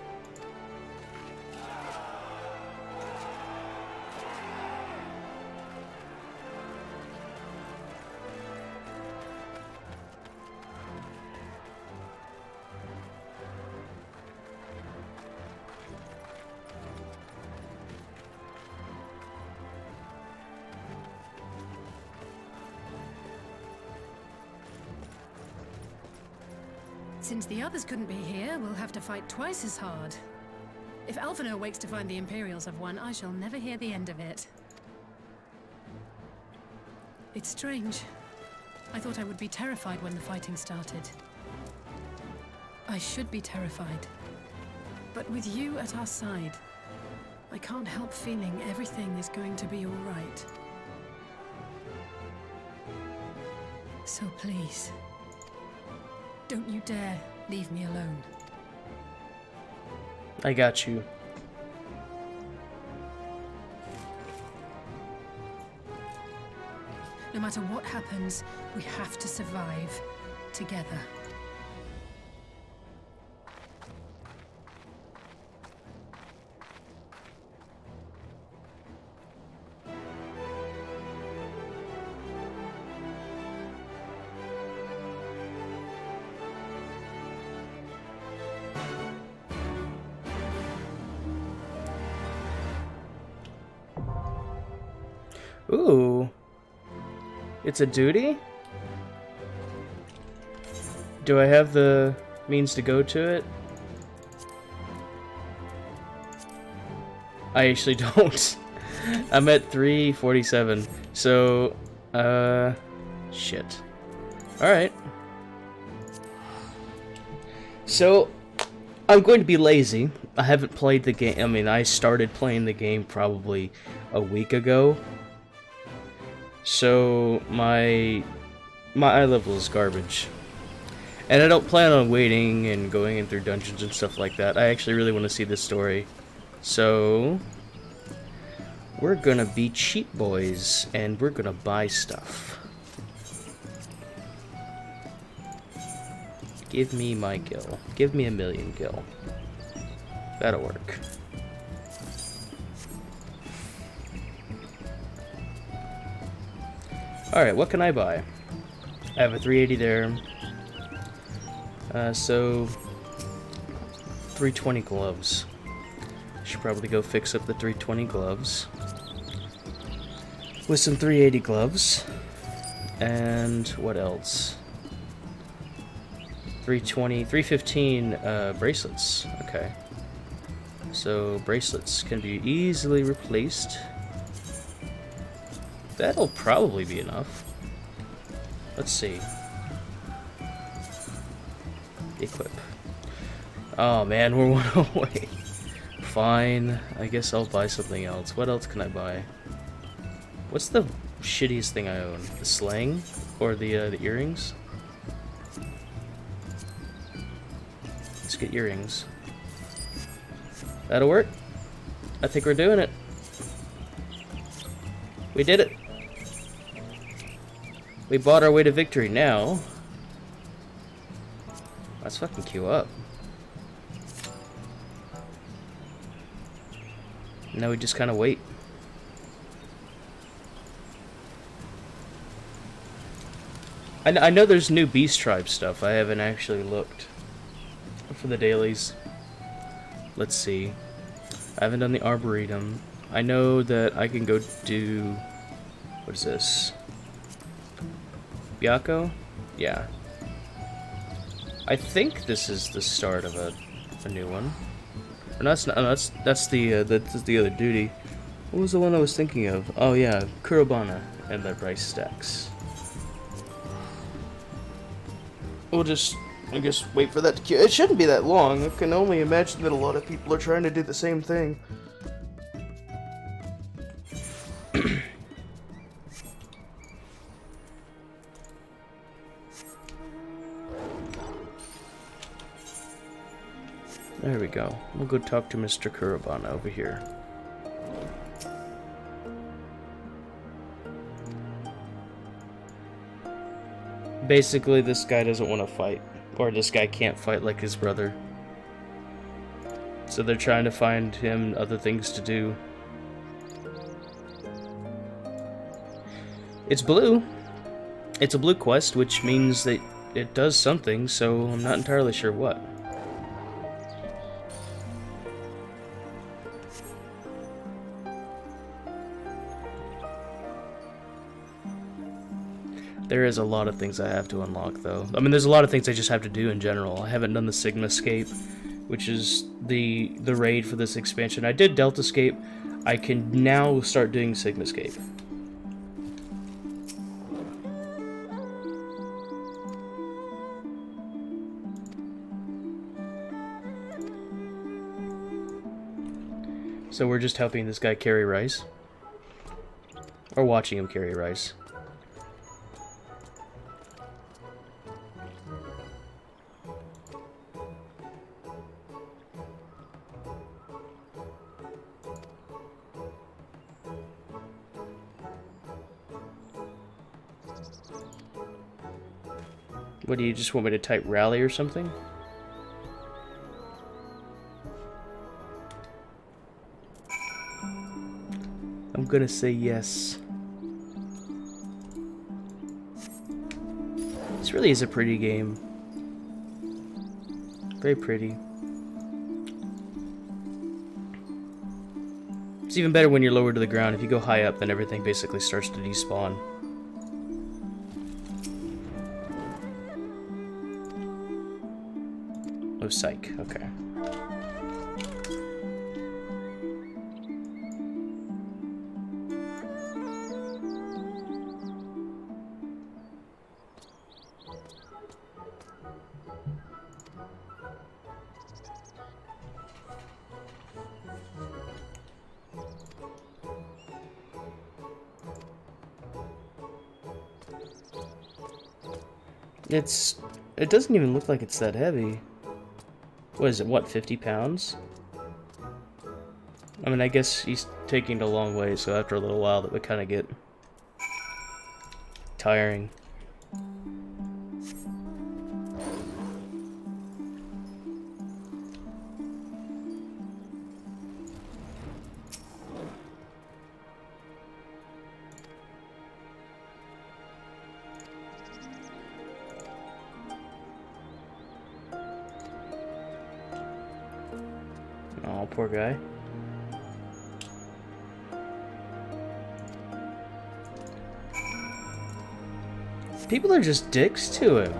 Since the others couldn't be here, we'll have to fight twice as hard. If Alphinaud wakes to find the Imperials have won, I shall never hear the end of it. It's strange. I thought I would be terrified when the fighting started. I should be terrified. But with you at our side, I can't help feeling everything is going to be all right. So please, don't you dare leave me alone. I got you. No matter what happens, we have to survive together. Ooh. It's a duty? Do I have the means to go to it? I actually don't. I'm at 347. So, shit. Alright. So, I'm going to be lazy. I haven't played the game. I mean, I started playing the game probably a week ago. So, my eye level is garbage. And I don't plan on waiting and going in through dungeons and stuff like that. I actually really want to see this story. So, we're gonna be cheap boys, and we're gonna buy stuff. Give me my gil. Give me 1,000,000 gil. That'll work. Alright, what can I buy? I have a 380 there. So 320 gloves. Should probably go fix up the 320 gloves. With some 380 gloves. And what else? 315 bracelets. Okay. So bracelets can be easily replaced. That'll probably be enough. Let's see. Equip. Oh man, we're one away. Fine. I guess I'll buy something else. What else can I buy? What's the shittiest thing I own? The sling? Or the earrings? Let's get earrings. That'll work. I think we're doing it. We did it. We bought our way to victory now. Let's fucking queue up. Now we just kind of wait. I know there's new Beast Tribe stuff. I haven't actually looked for the dailies. Let's see. I haven't done the Arboretum. I know that I can go do... What is this? Byakko? Yeah. I think this is the start of a new one. Or no, that's not. No, that's the other duty. What was the one I was thinking of? Oh yeah, Kurobana and the rice stacks. We'll just, I guess, wait for that to queue. It shouldn't be that long. I can only imagine that a lot of people are trying to do the same thing. There we go. We'll go talk to Mr. Kurobana over here. Basically, this guy doesn't want to fight. Or this guy can't fight like his brother. So they're trying to find him other things to do. It's blue. It's a blue quest, which means that it does something, so I'm not entirely sure what. There is a lot of things I have to unlock, though. I mean, there's a lot of things I just have to do in general. I haven't done the Sigmascape, which is the raid for this expansion. I did Deltascape. I can now start doing Sigmascape. So we're just helping this guy carry rice. Or watching him carry rice. What, do you just want me to type rally or something? I'm gonna say yes. This really is a pretty game. Very pretty. It's even better when you're lower to the ground. If you go high up, then everything basically starts to despawn. Oh, psych. Okay. It doesn't even look like it's that heavy. What is it, what, 50 pounds? I mean, I guess he's taking it a long way, so after a little while that would kind of get tiring. Oh, poor guy. People are just dicks to him.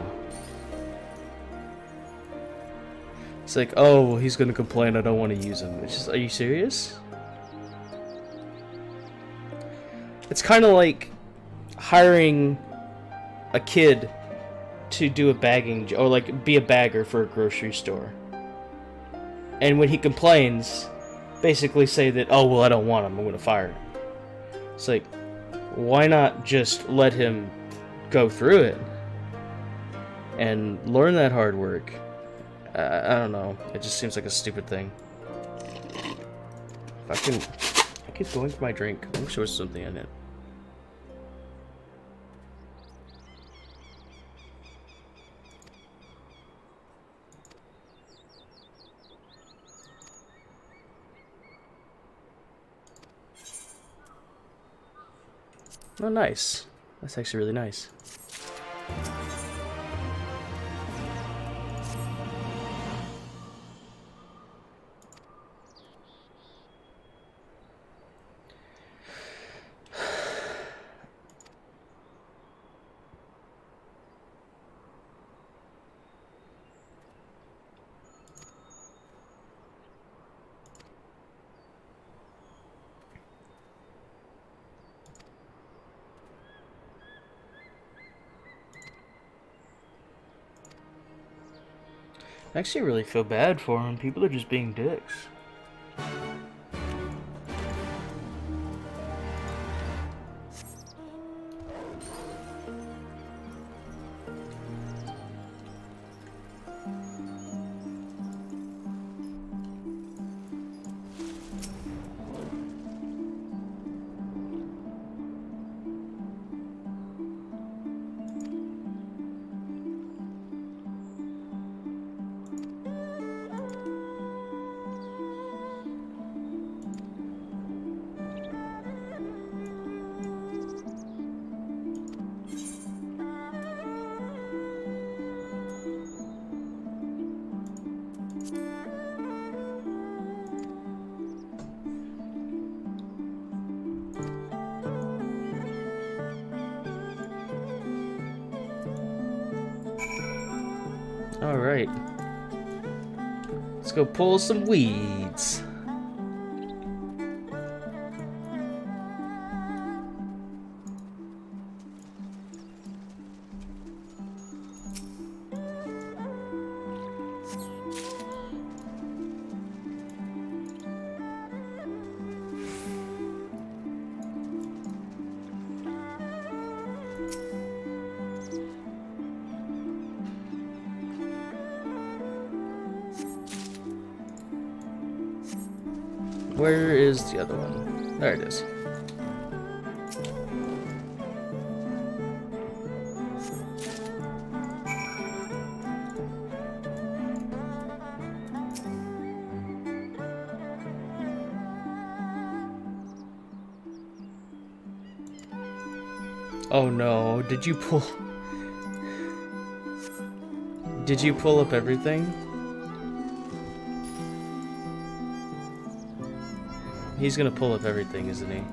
It's like, oh, well, he's gonna complain, I don't want to use him. It's just, are you serious? It's kind of like hiring a kid to do a bagging, or like be a bagger for a grocery store. And when he complains, basically say that, oh, well, I don't want him, I'm gonna fire him. It's like, why not just let him go through it and learn that hard work? I don't know. It just seems like a stupid thing. If I keep going for my drink. I'm sure there's something in it. Oh, nice. That's actually really nice. I actually really feel bad for him. People are just being dicks. Alright. Let's go pull some weeds. Where is the other one? There it is. Oh no, did you pull... Did you pull up everything? He's gonna pull up everything, isn't he?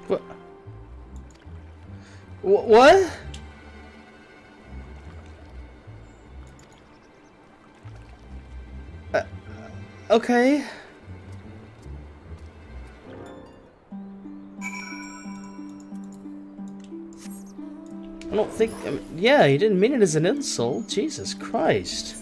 What? What? Okay. I don't think... yeah, he didn't mean it as an insult. Jesus Christ.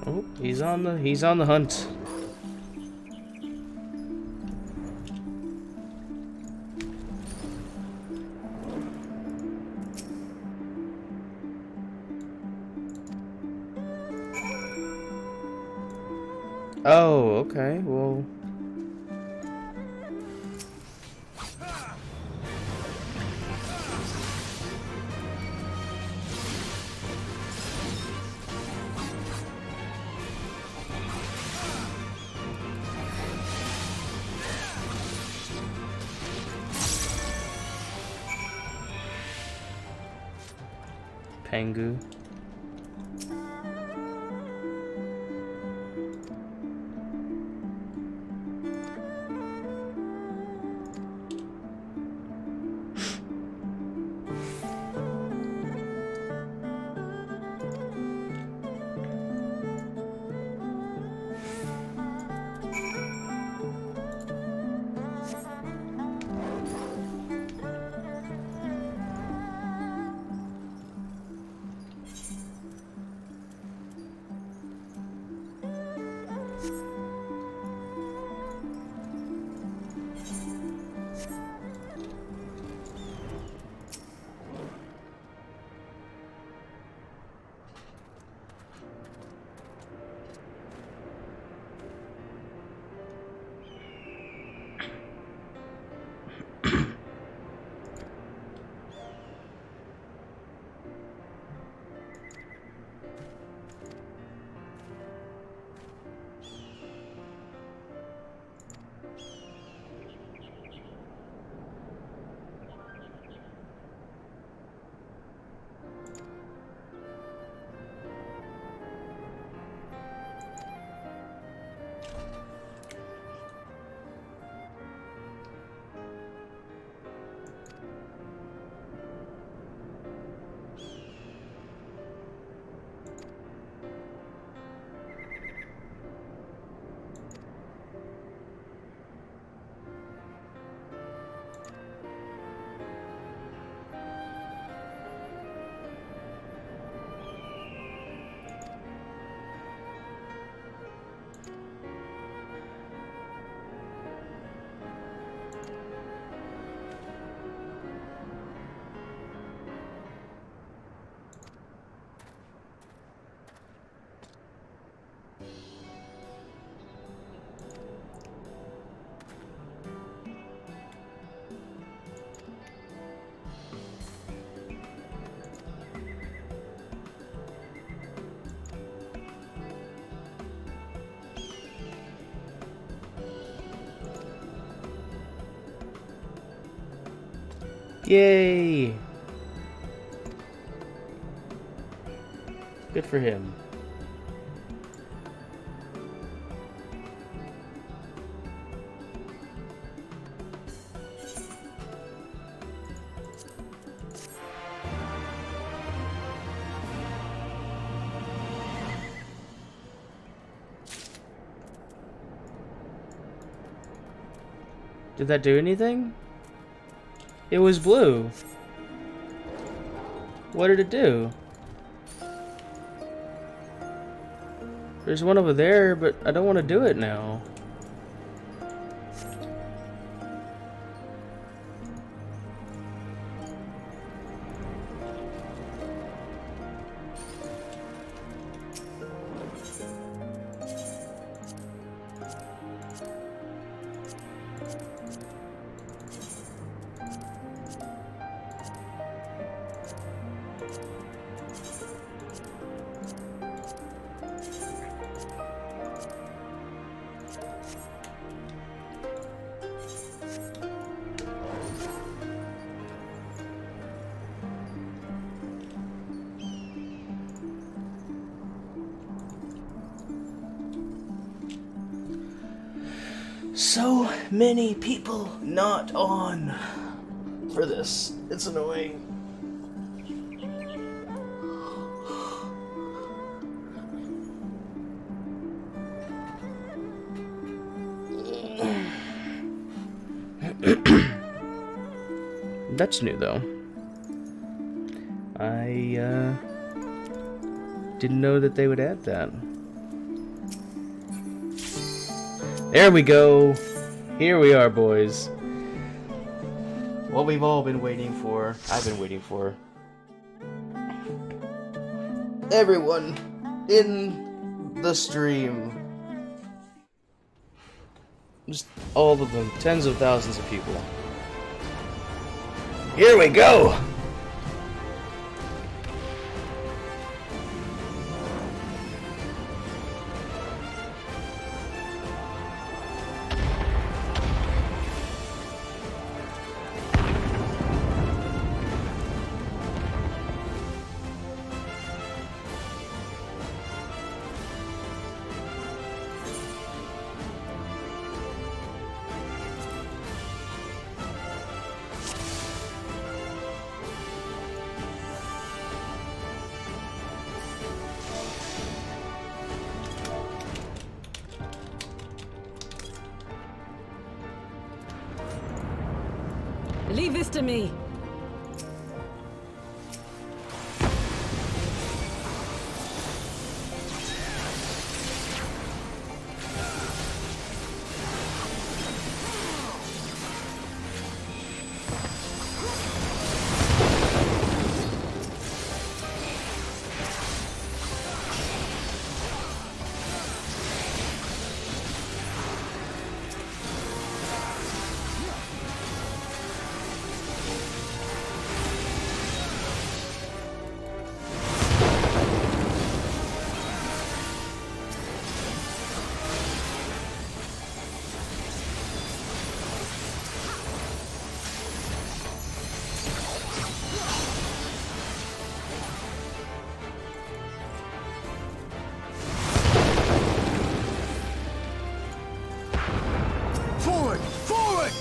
Oh, he's on the hunt. Oh, okay. Well, Pangu. Yay! Good for him. Did that do anything? It was blue. What did it do? There's one over there, but I don't want to do it now. So many people not on for this. It's annoying. That's new though. I didn't know that they would add that. There we go. Here we are, boys. What we've all been waiting for. I've been waiting for. Everyone in the stream. Just all of them. Tens of thousands of people. Here we go! Leave this to me. Forward! Forward!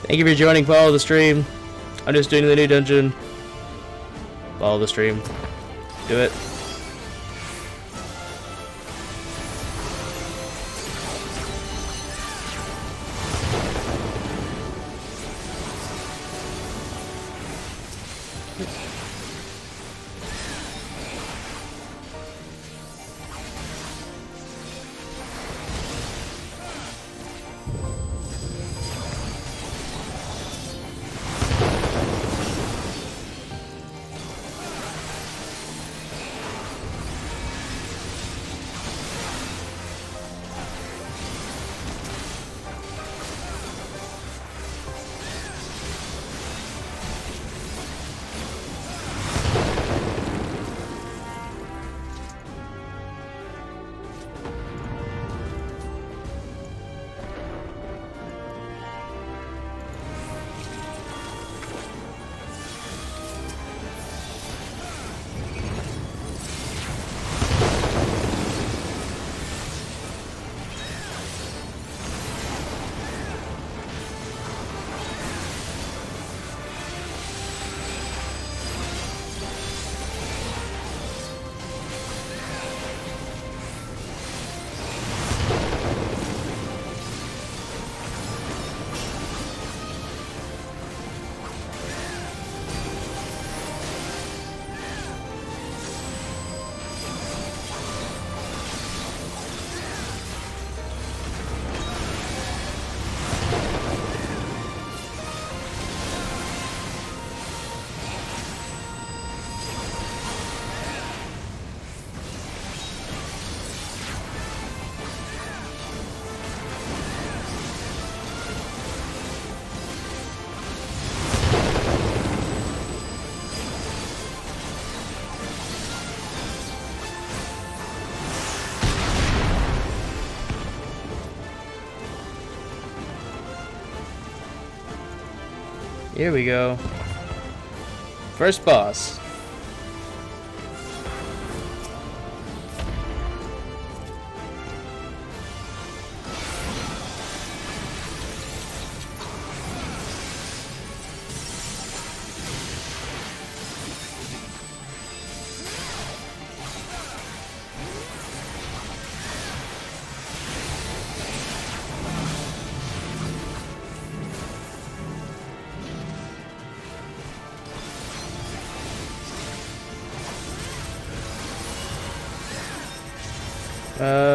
Thank you for joining. Follow the stream. I'm just doing the new dungeon. Follow the stream. Do it. Here we go. First boss.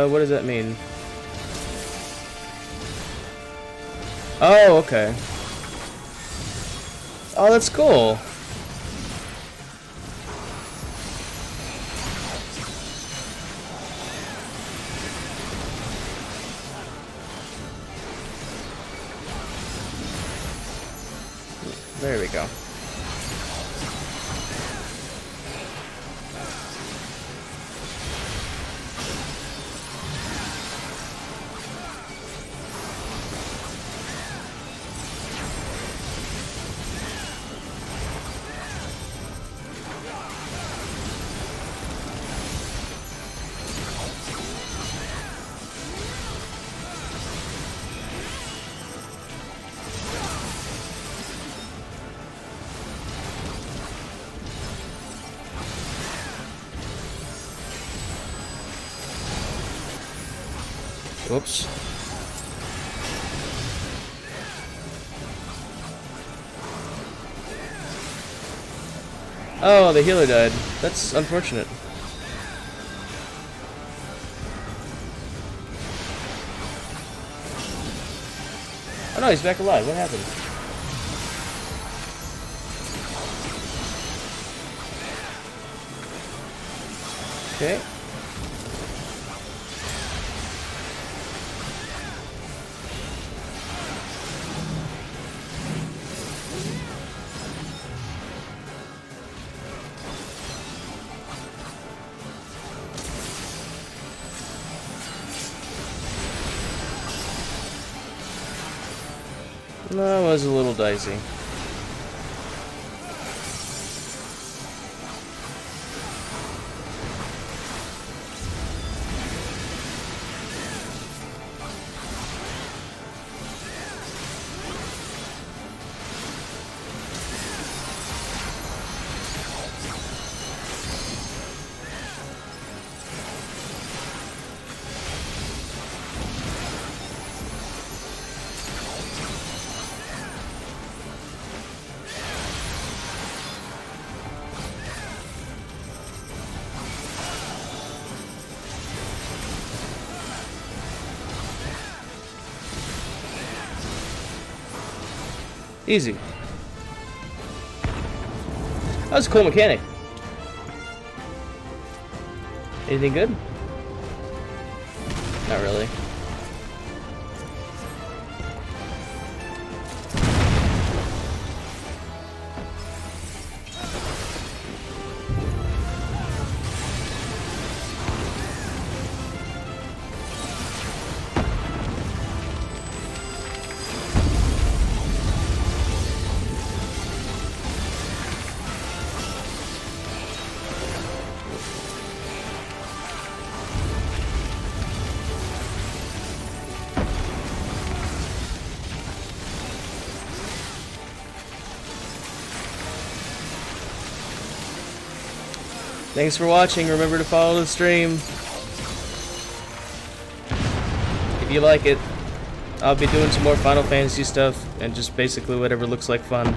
What does that mean? Oh, okay. Oh, that's cool. There we go. Whoops. Oh, the healer died. That's unfortunate. Oh no, he's back alive. What happened? Okay. That was a little dicey. Easy. That was a cool mechanic. Anything good? Not really. Thanks for watching. Remember to follow the stream. If you like it, I'll be doing some more Final Fantasy stuff and just basically whatever looks like fun.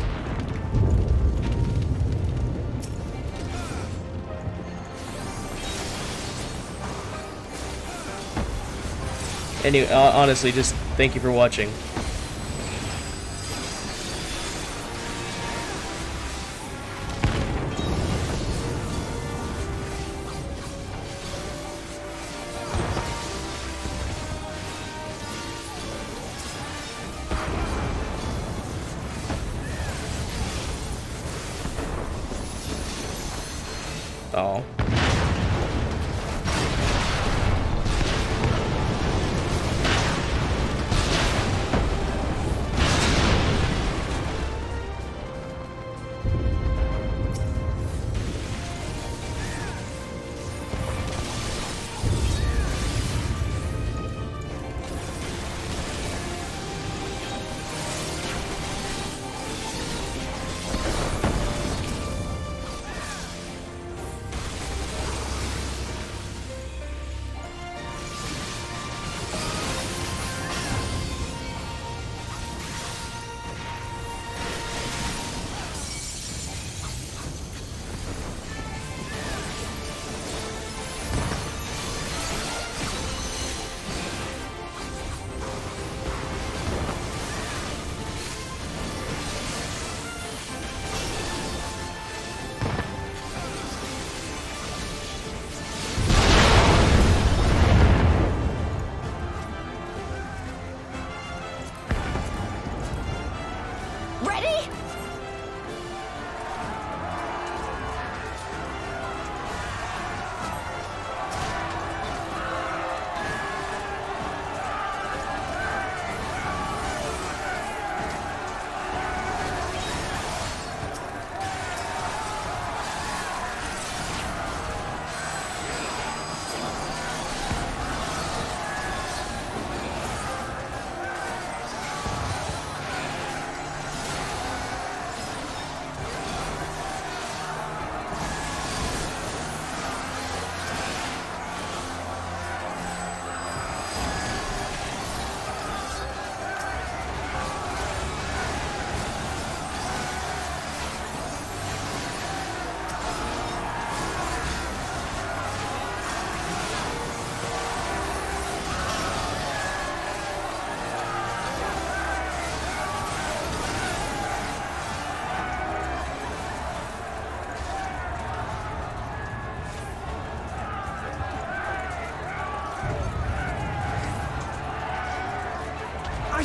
Anyway, honestly, just thank you for watching. Oh.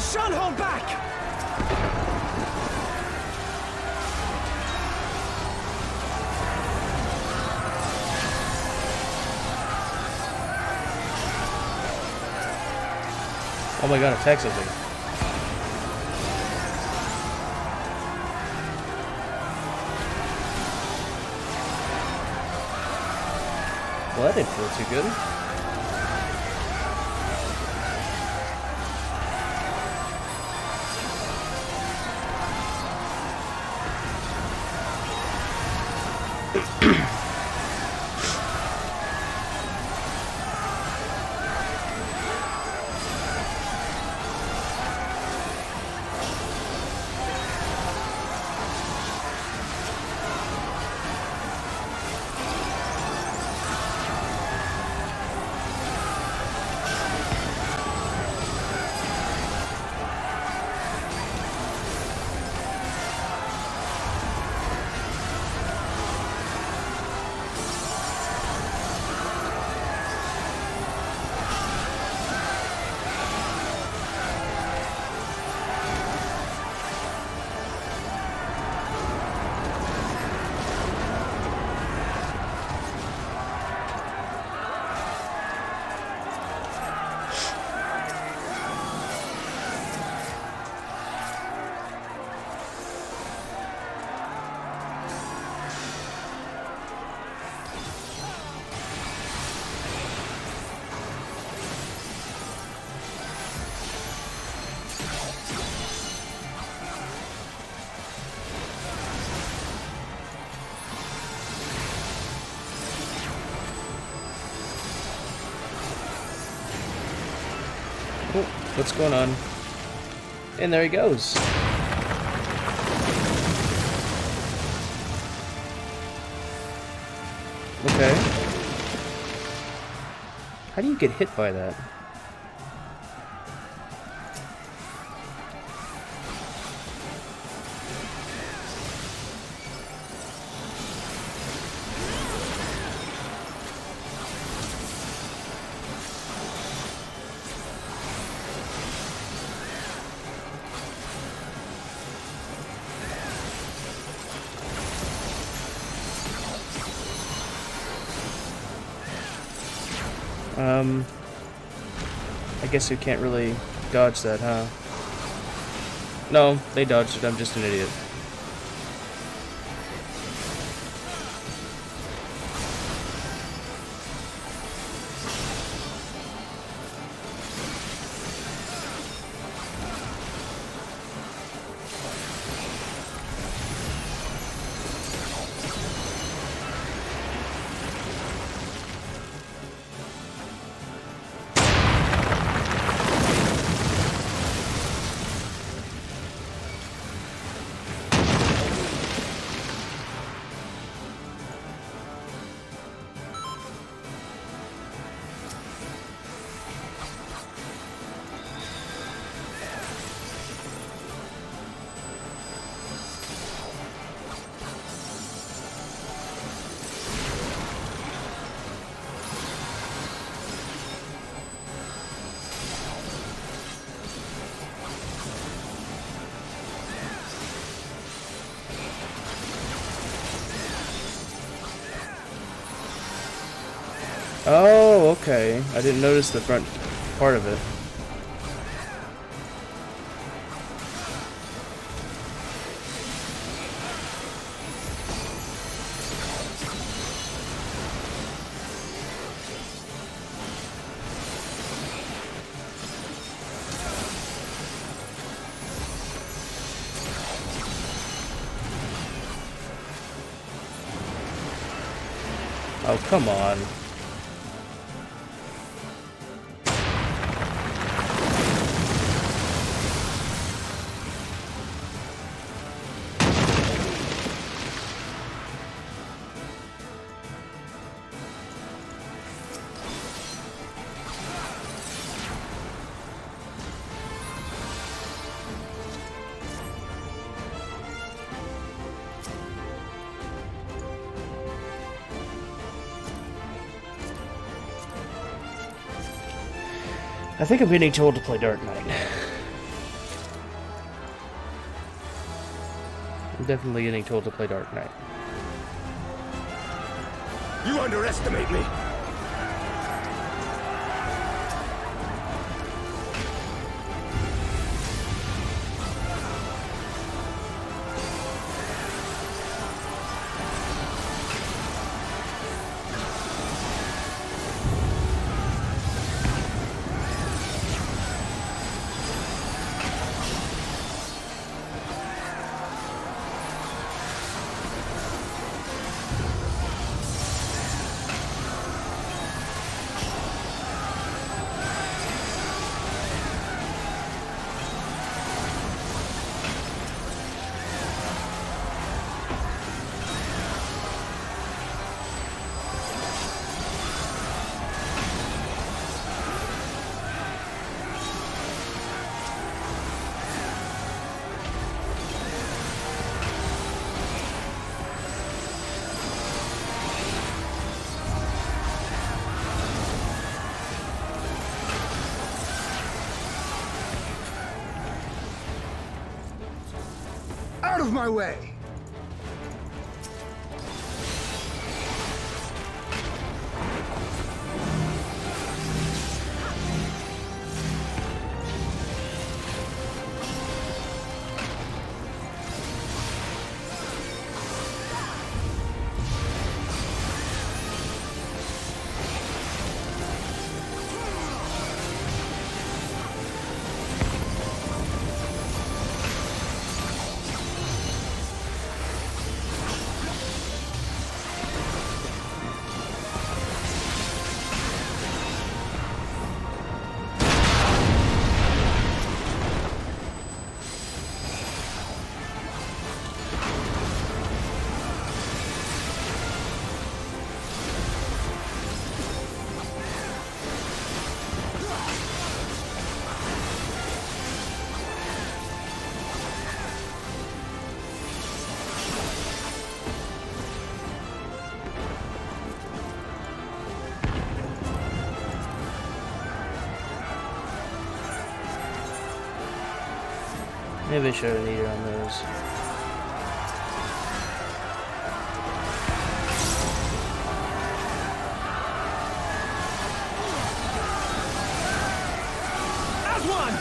shan't hold back! Oh my god, attack something. Well, that didn't feel too good. Oh, what's going on? And there he goes. Okay. How do you get hit by that? I guess you can't really dodge that, huh? No, they dodged it. I'm just an idiot. Oh, okay. I didn't notice the front part of it. Oh, come on. I think I'm getting told to play Dark Knight. definitely getting told to play Dark Knight. You underestimate me! Out of my way! Maybe they should have needed on those. As one!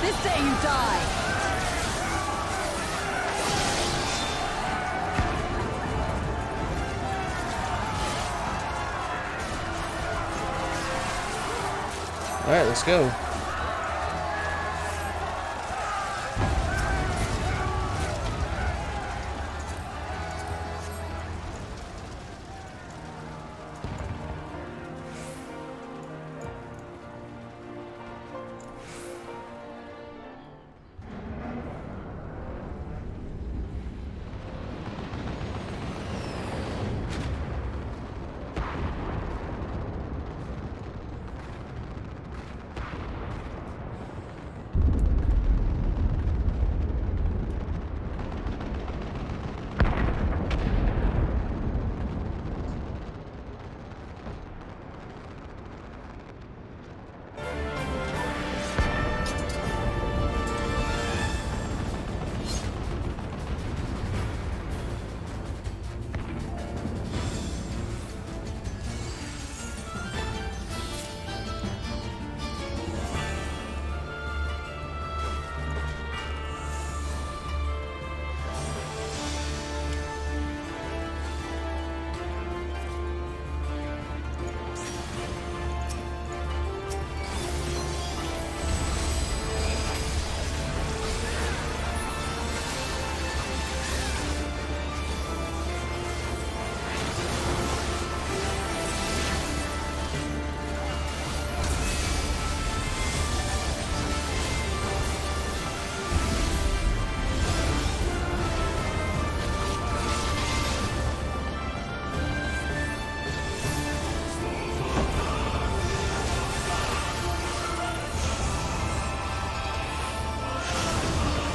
This day you die! Alright, let's go.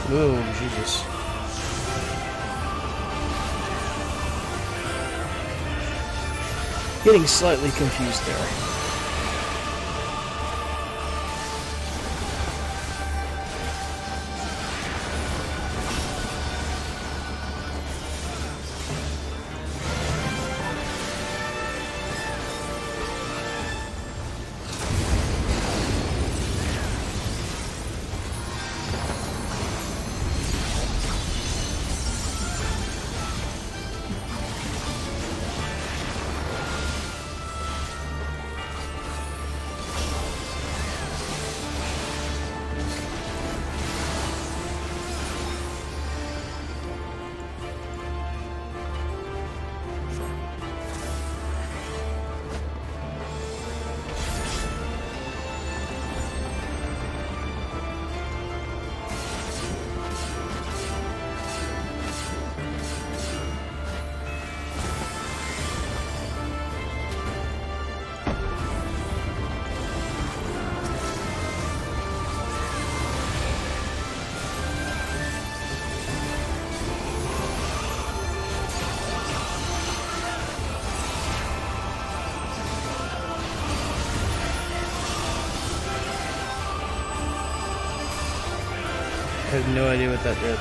Oh, Jesus. Getting slightly confused there. I have no idea what that did.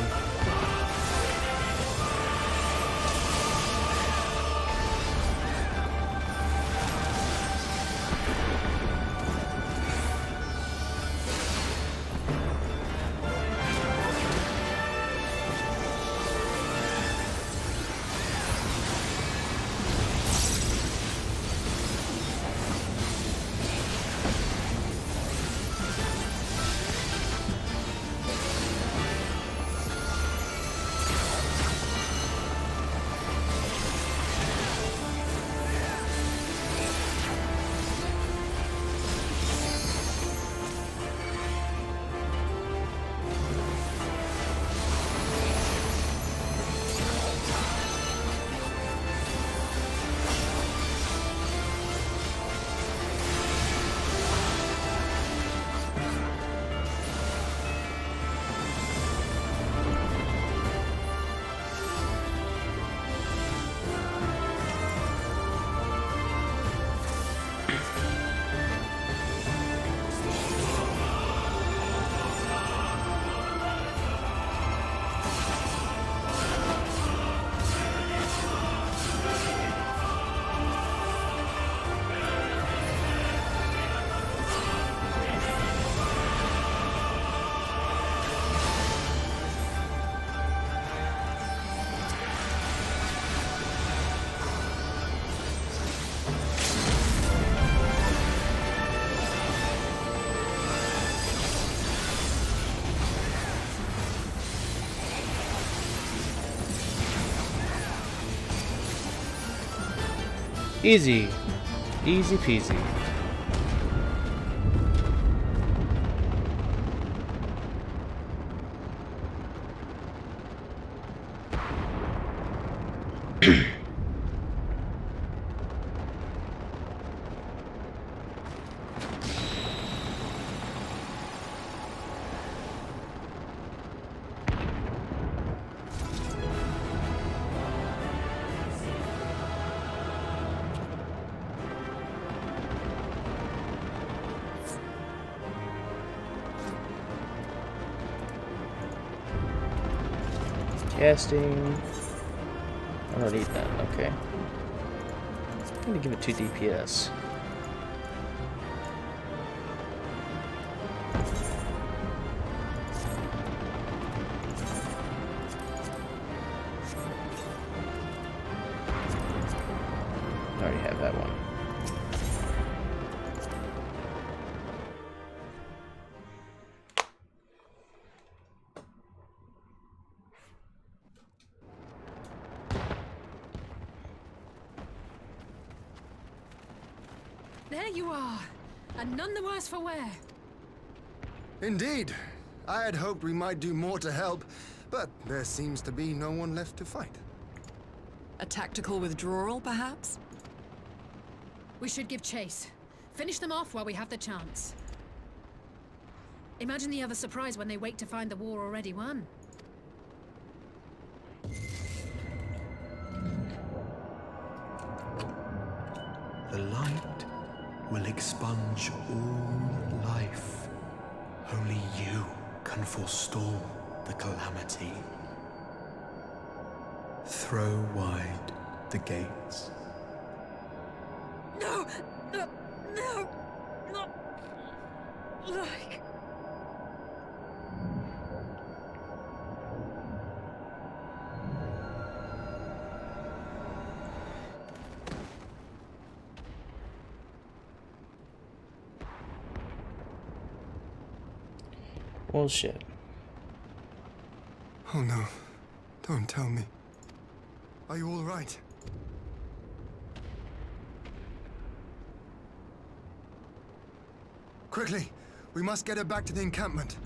Easy. Easy peasy. Casting. I don't need that. Okay. I'm gonna give it 2 DPS. I already have that one. There you are, and none the worse for wear. Indeed. I had hoped we might do more to help, but there seems to be no one left to fight. A tactical withdrawal, perhaps? We should give chase. Finish them off while we have the chance. Imagine the other surprise when they wake to find the war already won. The light will expunge all life. Only you can forestall the calamity. Throw wide the gates. No! No! No! Not like... Well, shit. Oh no. Don't tell me. Are you all right? Quickly! We must get her back to the encampment.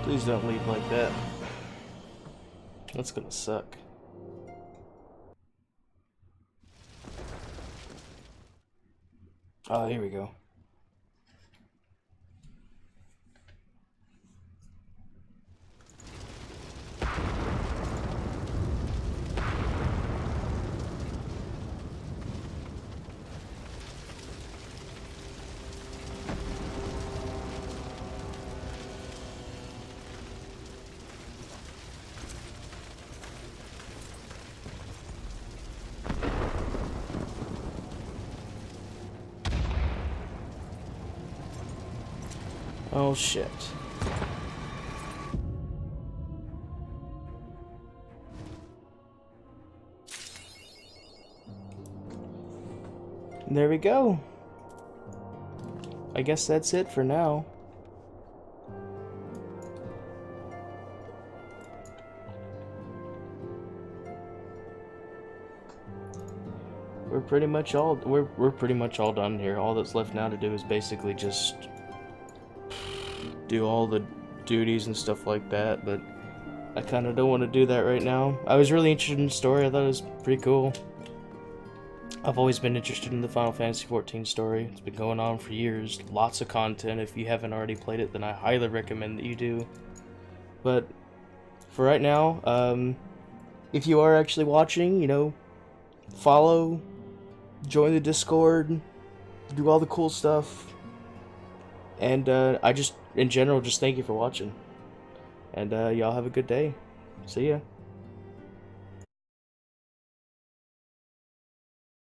Please don't leave like that. That's gonna suck. Oh, here we go. Oh shit. There we go. I guess that's it for now. We're pretty much all done here. All that's left now to do is basically just do all the duties and stuff like that, but I kind of don't want to do that right now. I was really interested in the story. I thought it was pretty cool. I've always been interested in the Final Fantasy XIV story. It's been going on for years. Lots of content. If you haven't already played it, then I highly recommend that you do. But for right now, if you are actually watching, you know, follow, join the Discord, do all the cool stuff. And I just, in general, just thank you for watching. And y'all have a good day. See ya.